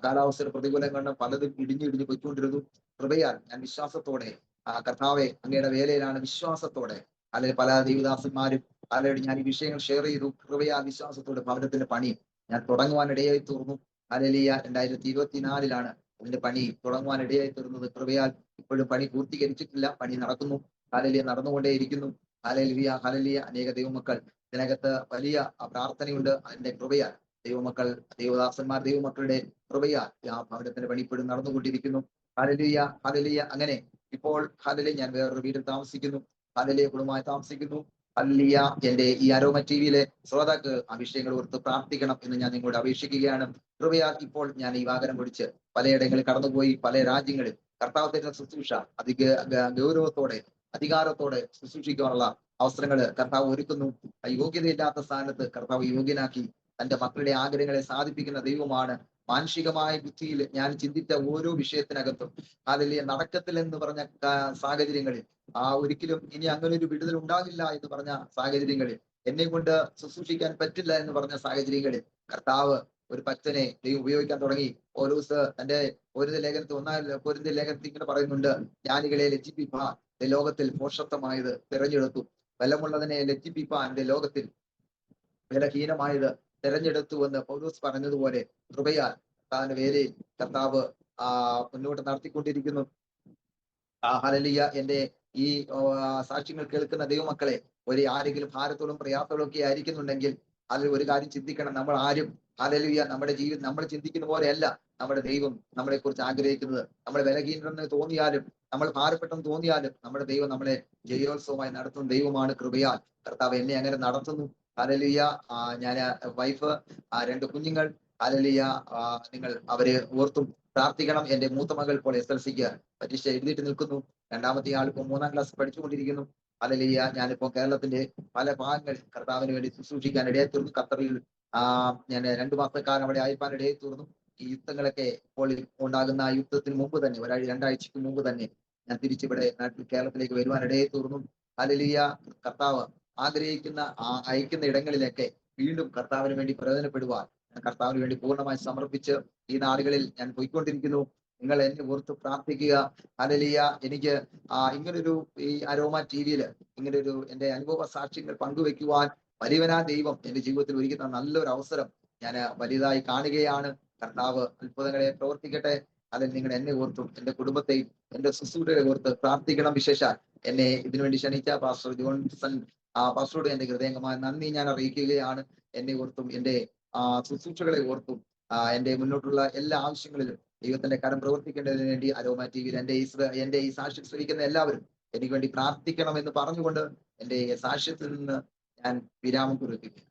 കാലാവസ്ഥയുടെ പ്രതികൂലം കൊണ്ട് പലതും ഇടിഞ്ഞു പോയിക്കൊണ്ടിരുന്നു. കൃപയാൽ ഞാൻ വിശ്വാസത്തോടെ കർത്താവെ അങ്ങയുടെ വേലയിലാണ് വിശ്വാസത്തോടെ അല്ലെങ്കിൽ പല ദൈവദാസന്മാരും പലരോട് ഞാൻ ഈ വിഷയങ്ങൾ ഷെയർ ചെയ്തു. കൃപയാൽ വിശ്വാസത്തോടെ ഭവനത്തിന്റെ പണി ഞാൻ തുടങ്ങുവാനിടയായി തീർന്നു. ഹല്ലേലൂയ 2024 അതിന്റെ പണി തുടങ്ങുവാനിടയായി തീർന്നത്. കൃപയാൽ ഇപ്പോഴും പണി പൂർത്തീകരിച്ചിട്ടില്ല, പണി നടക്കുന്നു. ഹല്ലേലൂയ നടന്നുകൊണ്ടേയിരിക്കുന്നു. ഹല്ലേലൂയ ഹല്ലേലൂയ അനേക ദൈവമക്കൾ ഇതിനകത്ത് വലിയ പ്രാർത്ഥനയുണ്ട്. അതിന്റെ കൃപയാൽ ദൈവമക്കൾ ദൈവമക്കളുടെ കൃപയാൽ ഭവനത്തിന്റെ പണി ഇപ്പോഴും നടന്നുകൊണ്ടിരിക്കുന്നു. ഹല്ലേലൂയ ഹല്ലേലൂയ അങ്ങനെ ഇപ്പോൾ ഹല്ലേലൂയ ഞാൻ വേറൊരു വീട്ടിൽ താമസിക്കുന്നു. ഹല്ലേലൂയ കുടുംബമായി താമസിക്കുന്നു. ഹല്ലേലൂയ എന്റെ ഈ അരോമ ടിവിയിലെ ശ്രോതാക്കൾ ആ വിഷയങ്ങൾ ഓർത്ത് പ്രാർത്ഥിക്കണം എന്ന് ഞാൻ നിങ്ങളോട് അപേക്ഷിക്കുകയാണ്. കൃപയാൽ ഇപ്പോൾ ഞാൻ ഈ വാഹനം പിടിച്ച് പലയിടങ്ങളിൽ കടന്നുപോയി പല രാജ്യങ്ങളിൽ കർത്താവത്തിന്റെ ശുശ്രൂഷ ഗൗരവത്തോടെ അധികാരത്തോടെ ശുശ്രൂഷിക്കാനുള്ള അവസരങ്ങൾ കർത്താവ് ഒരുക്കുന്നു. യോഗ്യതയില്ലാത്ത സ്ഥാനത്ത് കർത്താവ് യോഗ്യനാക്കി തന്റെ മക്കളുടെ ആഗ്രഹങ്ങളെ സാധിപ്പിക്കുന്ന ദൈവമാണ്. മാനുഷികമായ ബുദ്ധിയിൽ ഞാൻ ചിന്തിച്ച ഓരോ വിഷയത്തിനകത്തും അതിലെ നടക്കത്തില്ലെന്ന് പറഞ്ഞ സാഹചര്യങ്ങളിൽ ഒരിക്കലും ഇനി അങ്ങനെ ഒരു വിടുതൽ ഉണ്ടാകില്ല എന്ന് പറഞ്ഞ സാഹചര്യങ്ങളിൽ, എന്നെ കൊണ്ട് ശുശ്രൂഷിക്കാൻ പറ്റില്ല എന്ന് പറഞ്ഞ സാഹചര്യങ്ങളിൽ കർത്താവ് ഒരു ഭക്തനെ ദൈവം ഉപയോഗിക്കാൻ തുടങ്ങി. പൗലോസ് തന്റെ കൊരിന്ത്യർ ലേഖനത്തിൽ ഇങ്ങനെ പറയുന്നുണ്ട്, ജ്ഞാനികളെ ലജ്ജിപ്പിപ്പാൻ ലോകത്തിൽ ഭോഷത്വമായത് തിരഞ്ഞെടുത്തു, ബലമുള്ളതിനെ ലജ്ജിപ്പിപ്പാൻ ലോകത്തിൽ ബലഹീനമായത് തിരഞ്ഞെടുത്തു എന്ന് പൗലോസ് പറഞ്ഞതുപോലെ കൃപയാൽ കർത്താവിന്റെ വേലയിൽ കർത്താവ് മുന്നോട്ട് നടത്തിക്കൊണ്ടിരിക്കുന്നു. ഹല്ലേലൂയ എന്റെ ഈ സാക്ഷ്യങ്ങൾ കേൾക്കുന്ന ദൈവമക്കളെ ആരെങ്കിലും ഭാരത്തോടും പ്രയാസത്തോടും ഒക്കെ ആയിരിക്കുന്നുണ്ടെങ്കിൽ അതിൽ ഒരു കാര്യം ചിന്തിക്കണം. നമ്മൾ ആരും ഹല്ലേലൂയ നമ്മുടെ ജീവിതം നമ്മൾ ചിന്തിക്കുന്ന പോലെയല്ല നമ്മുടെ ദൈവം നമ്മളെ കുറിച്ച് ആഗ്രഹിക്കുന്നത്. നമ്മൾ ബലഹീനമെന്ന് തോന്നിയാലും നമ്മൾ ഭാരപ്പെട്ടെന്ന് തോന്നിയാലും നമ്മുടെ ദൈവം നമ്മളെ ജയോത്സവമായി നടത്തുന്ന ദൈവമാണ്. കൃപയാൽ കർത്താവ് എന്നെ അങ്ങനെ നടത്തുന്നു. ഹല്ലേലൂയ ഞാൻ വൈഫ് 2 കുഞ്ഞുങ്ങൾ ഹല്ലേലൂയ നിങ്ങൾ അവരെ ഓർത്തും പ്രാർത്ഥിക്കണം. എന്റെ മൂത്ത മകൾ ഇപ്പോൾ SLCക്ക് പരീക്ഷ എഴുതിയിട്ട് നിൽക്കുന്നു. രണ്ടാമത്തെ ആൾ ഇപ്പോൾ 3ാം ക്ലാസ് പഠിച്ചുകൊണ്ടിരിക്കുന്നു. ഹല്ലേലൂയ ഞാനിപ്പോ കേരളത്തിന്റെ പല ഭാഗങ്ങളിൽ കർത്താവിന് വേണ്ടി ശുശ്രൂഷിക്കാൻ ഇടയായി തീർന്നു. ഖത്തറിൽ ഞാൻ 2 മാസക്കാലം അവിടെ അയപ്പാൻ ഇടയായി തീർന്നു. ഈ യുദ്ധങ്ങളൊക്കെ ഇപ്പോൾ ഉണ്ടാകുന്ന യുദ്ധത്തിന് മുമ്പ് തന്നെ 2 ആഴ്ചക്ക് മുമ്പ് തന്നെ ഞാൻ തിരിച്ചിവിടെ നാട്ടിൽ കേരളത്തിലേക്ക് വരുവാൻ ഇടയായി തീർന്നു. ഹല്ലേലൂയ കർത്താവ് ആഗ്രഹിക്കുന്ന അയക്കുന്ന ഇടങ്ങളിലൊക്കെ വീണ്ടും കർത്താവിന് വേണ്ടി പ്രയോജനപ്പെടുവാൻ കർത്താവിന് വേണ്ടി പൂർണ്ണമായി സമർപ്പിച്ച് ഈ നാടുകളിൽ ഞാൻ പോയിക്കൊണ്ടിരിക്കുന്നു. നിങ്ങൾ എന്നെ ഓർത്ത് പ്രാർത്ഥിക്കുക. ഹല്ലേലൂയ. എനിക്ക് ഇങ്ങനൊരു ഈ അരോമ ടിവിയിൽ ഇങ്ങനൊരു എന്റെ അനുഭവ സാക്ഷ്യങ്ങൾ പങ്കുവെക്കുവാൻ വലിയവനാ ദൈവം എന്റെ ജീവിതത്തിൽ ഒരുക്കുന്ന നല്ലൊരു അവസരം ഞാൻ വലുതായി കാണുകയാണ്. കർത്താവ് അത്ഭുതങ്ങളെ പ്രവർത്തിക്കട്ടെ. അതിൽ നിങ്ങൾ എന്നെ ഓർത്തും എന്റെ കുടുംബത്തെയും എന്റെ ശുശ്രൂഷകളെ ഓർത്ത് പ്രാർത്ഥിക്കണം. വിശേഷാൽ എന്നെ ഇതിനുവേണ്ടി ക്ഷണിച്ച പാസ്റ്റർ ജോൺസൺ പാസ്റ്ററോട് എന്റെ ഹൃദയംഗമായ നന്ദി ഞാൻ അറിയിക്കുകയാണ്. എന്നെ ഓർത്തും എന്റെ ശുശ്രൂഷകളെ ഓർത്തും എന്റെ മുന്നോട്ടുള്ള എല്ലാ ആവശ്യങ്ങളിലും ദൈവത്തിന്റെ കരം പ്രവർത്തിക്കേണ്ടതിന് വേണ്ടി അരോമ ടിവിയിൽ എന്റെ ഈ സാക്ഷ്യം ശ്രമിക്കുന്ന എല്ലാവരും എനിക്ക് വേണ്ടി പ്രാർത്ഥിക്കണം എന്ന് പറഞ്ഞുകൊണ്ട് എന്റെ സാക്ഷ്യത്തിൽ നിന്ന് ഞാൻ വിരാമം കുറിക്കുകയാണ്.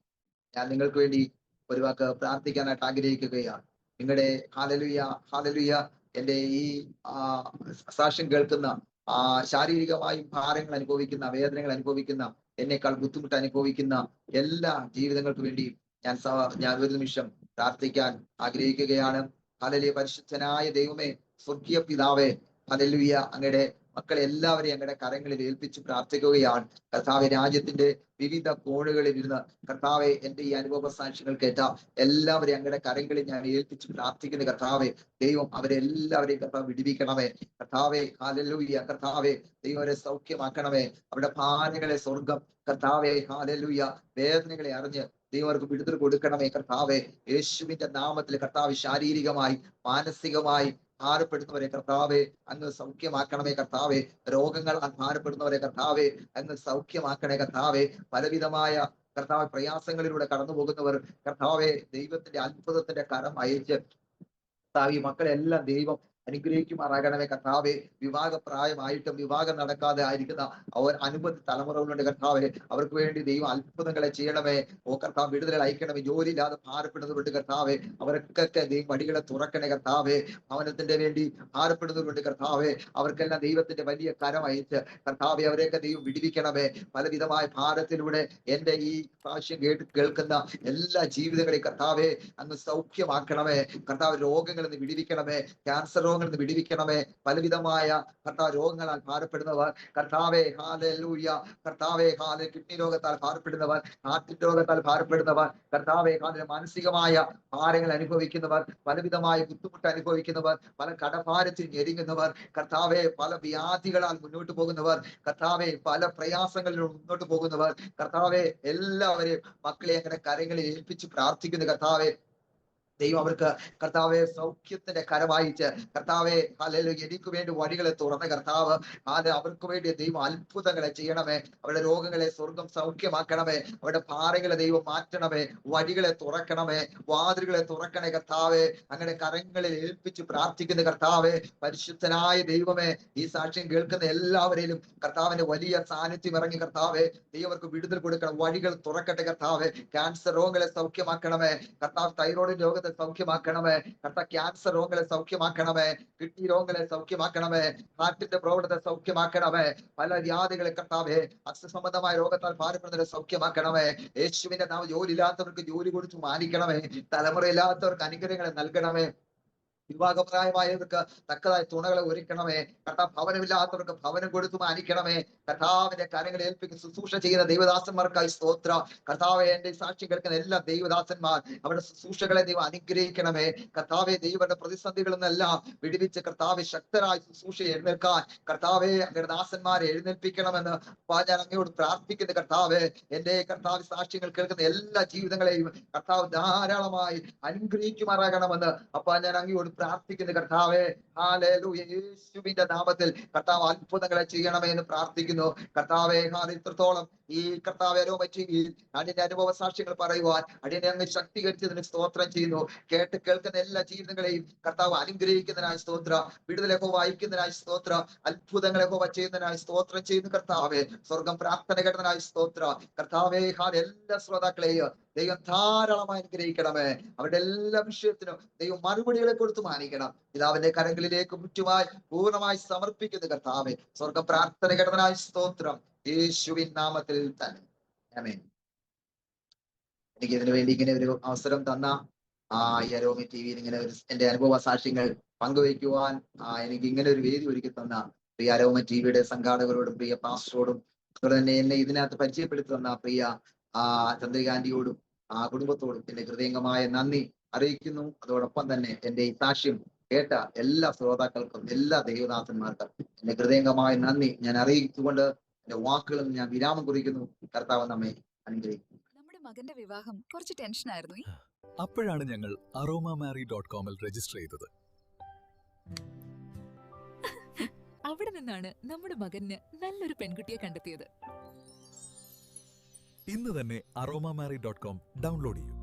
ഞാൻ നിങ്ങൾക്ക് വേണ്ടി ഒരു വാക്ക് പ്രാർത്ഥിക്കാനായിട്ട് ആഗ്രഹിക്കുകയാണ്. നിങ്ങളുടെ ഹല്ലേലൂയ ഹല്ലേലൂയ എന്റെ ഈ സാക്ഷ്യം കേൾക്കുന്ന ശാരീരികമായും ഭാരങ്ങൾ അനുഭവിക്കുന്ന, വേദനകൾ അനുഭവിക്കുന്ന, എന്നേക്കാൾ ബുദ്ധിമുട്ട് അനുഭവിക്കുന്ന എല്ലാ ജീവിതങ്ങൾക്ക് വേണ്ടിയും ഞാൻ ഒരു നിമിഷം പ്രാർത്ഥിക്കാൻ ആഗ്രഹിക്കുകയാണ്. ഹല്ലേലൂയ. പരിശുദ്ധനായ ദൈവമേ, സ്വർഗീയ പിതാവേ, ഹല്ലേലൂയ, അങ്ങയുടെ മക്കളെ എല്ലാവരെയും അങ്ങയുടെ കരങ്ങളിൽ ഏൽപ്പിച്ച് പ്രാർത്ഥിക്കുകയാണ്. കർത്താവെ, രാജ്യത്തിന്റെ വിവിധ കോണുകളിൽ ഇരുന്ന് കർത്താവെ എന്റെ ഈ അനുഭവ സാക്ഷ്യങ്ങൾ കേട്ട എല്ലാവരെയും അങ്ങയുടെ കരങ്ങളിൽ ഞാൻ ഏൽപ്പിച്ച് പ്രാർത്ഥിക്കുന്ന കർത്താവെ, ദൈവം അവരെല്ലാവരെയും കർത്താവ് വിടുവിക്കണമേ. കർത്താവെ ഹല്ലേലൂയ. കർത്താവെ, ദൈവം അവരെ സൗഖ്യമാക്കണമേ. അവരുടെ ഭാരങ്ങളെ സ്വർഗം കർത്താവെ ഹല്ലേലൂയ വേദനകളെ അറിഞ്ഞ് ദൈവം അവർക്ക് വിടുതൽ കൊടുക്കണമേ. കർത്താവെ, യേശുവിന്റെ നാമത്തിൽ കർത്താവ് ശാരീരികമായി മാനസികമായി ഭാരപ്പെടുന്നവരെ കർത്താവെ അങ്ങ് സൗഖ്യമാക്കണമേ. കർത്താവെ, രോഗങ്ങളാൽ ഭാരപ്പെടുന്നവരെ കർത്താവെ അങ്ങ് സൗഖ്യമാക്കണേ. കർത്താവെ, പലവിധമായ കർത്താവ് പ്രയാസങ്ങളിലൂടെ കടന്നു പോകുന്നവർ കർത്താവെ ദൈവത്തിന്റെ അത്ഭുതത്തിന്റെ കരം അയച്ച് കർത്താവ് ഈ മക്കളെല്ലാം ദൈവം അനുഗ്രഹിക്കുമാറാകണമേ. കർത്താവെ, വിവാഹപ്രായമായിട്ടും വിവാഹം നടക്കാതെ ആയിരിക്കുന്ന അവർ അനുബന്ധ തലമുറകളുണ്ട് കർത്താവെ, അവർക്ക് വേണ്ടി ദൈവം അത്ഭുതങ്ങളെ ചെയ്യണമേ. ഓ കർത്താവ്, വിടുതൽ അയക്കണമേ. ജോലിയില്ലാതെ ഭാരപ്പെടുന്നവരുണ്ട് കർത്താവെ, അവർക്കൊക്കെ ദൈവം വഴികളെ തുറക്കണേ. കർത്താവെ, ഭവനത്തിന്റെ വേണ്ടി ഭാരപ്പെടുന്നവരുണ്ട് കർത്താവെ, അവർക്കെല്ലാം ദൈവത്തിന്റെ വലിയ കരം അയച്ച് കർത്താവെ അവരെയൊക്കെ ദൈവം വിടുവിക്കണമേ. പലവിധമായ ഭാരത്തിലൂടെ എന്റെ ഈ സാക്ഷ്യം കേൾക്കുന്ന എല്ലാ ജീവിതങ്ങളെയും കർത്താവെ അങ്ങ് സൗഖ്യമാക്കണമേ. കർത്താവ്, രോഗങ്ങളിൽ നിന്ന് വിടുവിക്കണമേ. ക്യാൻസർ രോഗങ്ങളിൽ നിന്ന് വിടുവിക്കണമേ. പലവിധമായ കർത്താവ് രോഗങ്ങളാൽ ഭാരപ്പെടുന്നവർ കർത്താവെ ഹല്ലേലൂയ. കർത്താവെ കിഡ്നി രോഗത്താൽ ഭാരപ്പെടുന്നവർ, ഹാർട്ടിന്റെ രോഗത്താൽ ഭാരപ്പെടുന്നവർ കർത്താവെ മാനസികമായ ഭാരങ്ങൾ അനുഭവിക്കുന്നവർ, പലവിധമായ ബുദ്ധിമുട്ട് അനുഭവിക്കുന്നവർ, പല കടഭാരത്തിൽ ഞെരുങ്ങുന്നവർ കർത്താവെ, പല വ്യാധികളാൽ മുന്നോട്ട് പോകുന്നവർ കർത്താവെ, പല പ്രയാസങ്ങളിലും മുന്നോട്ട് പോകുന്നവർ കർത്താവെ, എല്ലാവരെയും മക്കളെ അങ്ങനെ കരങ്ങളിൽ ഏൽപ്പിച്ച് പ്രാർത്ഥിക്കുന്നു കർത്താവെ. ദൈവം അവർക്ക് കർത്താവെ സൗഖ്യത്തിന്റെ കരവായിച്ച് കർത്താവെ ഹല്ലേലൂയ എനിക്ക് വേണ്ടി വഴികളെ തുറന്ന കർത്താവ് അവർക്ക് വേണ്ടി ദൈവം അത്ഭുതങ്ങളെ ചെയ്യണമേ. അവരുടെ രോഗങ്ങളെ സ്വർഗം സൗഖ്യമാക്കണമേ. അവരുടെ ഭാരങ്ങളെ ദൈവം മാറ്റണമേ. വഴികളെ തുറക്കണമേ. വാതിലുകളെ തുറക്കണേ കർത്താവെ. അങ്ങനെ കരങ്ങളിൽ ഏൽപ്പിച്ച് പ്രാർത്ഥിക്കുന്ന കർത്താവെ, പരിശുദ്ധനായ ദൈവമേ, ഈ സാക്ഷ്യം കേൾക്കുന്ന എല്ലാവരെയും കർത്താവിന്റെ വലിയ സാന്നിധ്യം ഇറങ്ങി കർത്താവെ, ദൈവർക്ക് വിടുതൽ കൊടുക്കണം. വഴികൾ തുറക്കട്ടെ കർത്താവെ. ക്യാൻസർ രോഗങ്ങളെ സൗഖ്യമാക്കണമേ. കർത്താവ് തൈറോയിഡ് രോഗത്തെ സൗഖ്യമാക്കണമേ. കർത്താവ് ക്യാൻസർ രോഗങ്ങളെ സൗഖ്യമാക്കണമേ. കിഡ്നി രോഗങ്ങളെ സൗഖ്യമാക്കണമേ. ഹാർട്ടിന്റെ പ്രോബ്ലത്തെ സൗഖ്യമാക്കണമേ. പല വ്യാധികളെ കർത്താവെ, അസുസംബന്ധമായ രോഗത്താൽ ഭാരപ്പെടുന്നവരെ സൗഖ്യമാക്കണമേ. യേശുവിന്റെ നാമം ജോലിയില്ലാത്തവർക്ക് ജോലി കൊടുത്ത് മാനിക്കണമേ. തലമുറയില്ലാത്തവർക്ക് അനുഗ്രഹങ്ങളെ നൽകണമേ. വിവാഹപ്രായമായവർക്ക് തക്കതായ തുണകളെ ഒരുക്കണമേ. കർത്താവ്, ഭവനമില്ലാത്തവർക്ക് ഭവനം കൊടുത്തു മാനിക്കണമേ. കർത്താവിന്റെ കരങ്ങളെ ഏൽപ്പിക്കുന്ന ശുശ്രൂഷ ചെയ്യുന്ന ദൈവദാസന്മാർക്കായി സ്തോത്ര. കർത്താവെ, എന്റെ സാക്ഷ്യം കേൾക്കുന്ന എല്ലാ ദൈവദാസന്മാർ അവരുടെ ശുശ്രൂഷകളെ ദൈവം അനുഗ്രഹിക്കണമേ. കർത്താവെ, ദൈവയുടെ പ്രതിസന്ധികളിൽ നിന്നെല്ലാം വിടുവിച്ച് കർത്താവെ ശക്തരായി ശുശ്രൂഷ എഴുന്നേൽക്കാൻ കർത്താവെ അങ്ങയുടെ ദാസന്മാരെ എഴുന്നേൽപ്പിക്കണമെന്ന് ഞാൻ അങ്ങയോട് പ്രാർത്ഥിക്കുന്ന കർത്താവെ, എന്റെ കർത്താവ് സാക്ഷ്യങ്ങൾ കേൾക്കുന്ന എല്ലാ ജീവിതങ്ങളെയും കർത്താവ് ധാരാളമായി അനുഗ്രഹിക്കുമാറാകണമെന്ന് ഞാൻ അങ്ങയോട് പ്രാർത്ഥിക്കുന്ന കർത്താവെ. ഹല്ലേലൂയ. യേശുവിന്റെ നാമത്തിൽ കർത്താവ് അത്ഭുതങ്ങളെ ചെയ്യണമേ എന്ന് പ്രാർത്ഥിക്കുന്നു കർത്താവെ. ഇത്രത്തോളം ഈ കർത്താവ് അടിയന്റെ അനുഭവ സാക്ഷ്യങ്ങൾ പറയുവാൻ അടിയനെ അങ്ങ് ശക്തീകരിച്ചതിന് സ്തോത്രം ചെയ്യുന്നു. കേൾക്കുന്ന എല്ലാ ജീവിതങ്ങളെയും കർത്താവ് അനുഗ്രഹിക്കുന്നതിനായി സ്തോത്ര. വിടുതലെ വായിക്കുന്നതിനായി സ്തോത്ര. അത്ഭുതങ്ങളെ ചെയ്യുന്നതിനായി സ്തോത്രം ചെയ്യുന്നു കർത്താവെ. സ്വർഗം പ്രാർത്ഥന കേട്ടതിനായി സ്തോത്ര കർത്താവെ. എല്ലാ ശ്രോതാക്കളെയും ദൈവം ധാരാളമായി അനുഗ്രഹിക്കണമേ. അവരുടെ എല്ലാ വിഷയത്തിനും ദൈവം മറുപടികളെ കൊടുത്തു മാനിക്കണം. പിതാവിന്റെ കരങ്ങളിലേക്ക് മുറ്റുമായി പൂർണ്ണമായി സമർപ്പിക്കുന്ന കർത്താവെ, സ്വർഗം പ്രാർത്ഥന കേട്ടതിനായി സ്തോത്രം. യേശുവിൻ നാമത്തിൽ തന്നെ ആമേൻ. എനിക്ക് ഇതിനു വേണ്ടി ഇങ്ങനെ ഒരു അവസരം തന്ന ഈ അരോമ ടിവിയിൽ ഇങ്ങനെ ഒരു എന്റെ അനുഭവ സാക്ഷ്യങ്ങൾ പങ്കുവയ്ക്കുവാൻ എനിക്ക് ഇങ്ങനെ ഒരു വേദി ഒരുക്കി തന്ന പ്രിയ അരോമ ടിവിയുടെ സംഘാടകരോടും പ്രിയ പാസ്റ്ററോടും അതുപോലെ തന്നെ എന്നെ ഇതിനകത്ത് പരിചയപ്പെടുത്തി തന്ന പ്രിയ ചന്ദ്രികാന്റിയോടും ആ കുടുംബത്തോടും എന്റെ ഹൃദയംഗമായ നന്ദി അറിയിക്കുന്നു. അതോടൊപ്പം തന്നെ എന്റെ ഈ സാക്ഷ്യം കേട്ട എല്ലാ ശ്രോതാക്കൾക്കും എല്ലാ ദൈവദാസന്മാർക്കും എന്റെ ഹൃദയംഗമായ നന്ദി ഞാൻ അറിയിച്ചുകൊണ്ട് എന്റെ വാക്കുകളും ഞാൻ വിരാമം കുറിക്കുന്നു. കർത്താവ് നമ്മെ അനുഗ്രഹിക്കുന്നു. നമ്മുടെ മകന്റെ വിവാഹം കുറച്ച് ടെൻഷനായിരുന്നു. അപ്പോഴാണ് ഞങ്ങൾ aromamary.com രജിസ്റ്റർ ചെയ്തത്. അവിടെ നിന്നാണ് നമ്മുടെ മകന് നല്ലൊരു പെൺകുട്ടിയെ കണ്ടെത്തിയത്. ഇന്ന് തന്നെ aromamary.com ഡൗൺലോഡ് ചെയ്യൂ.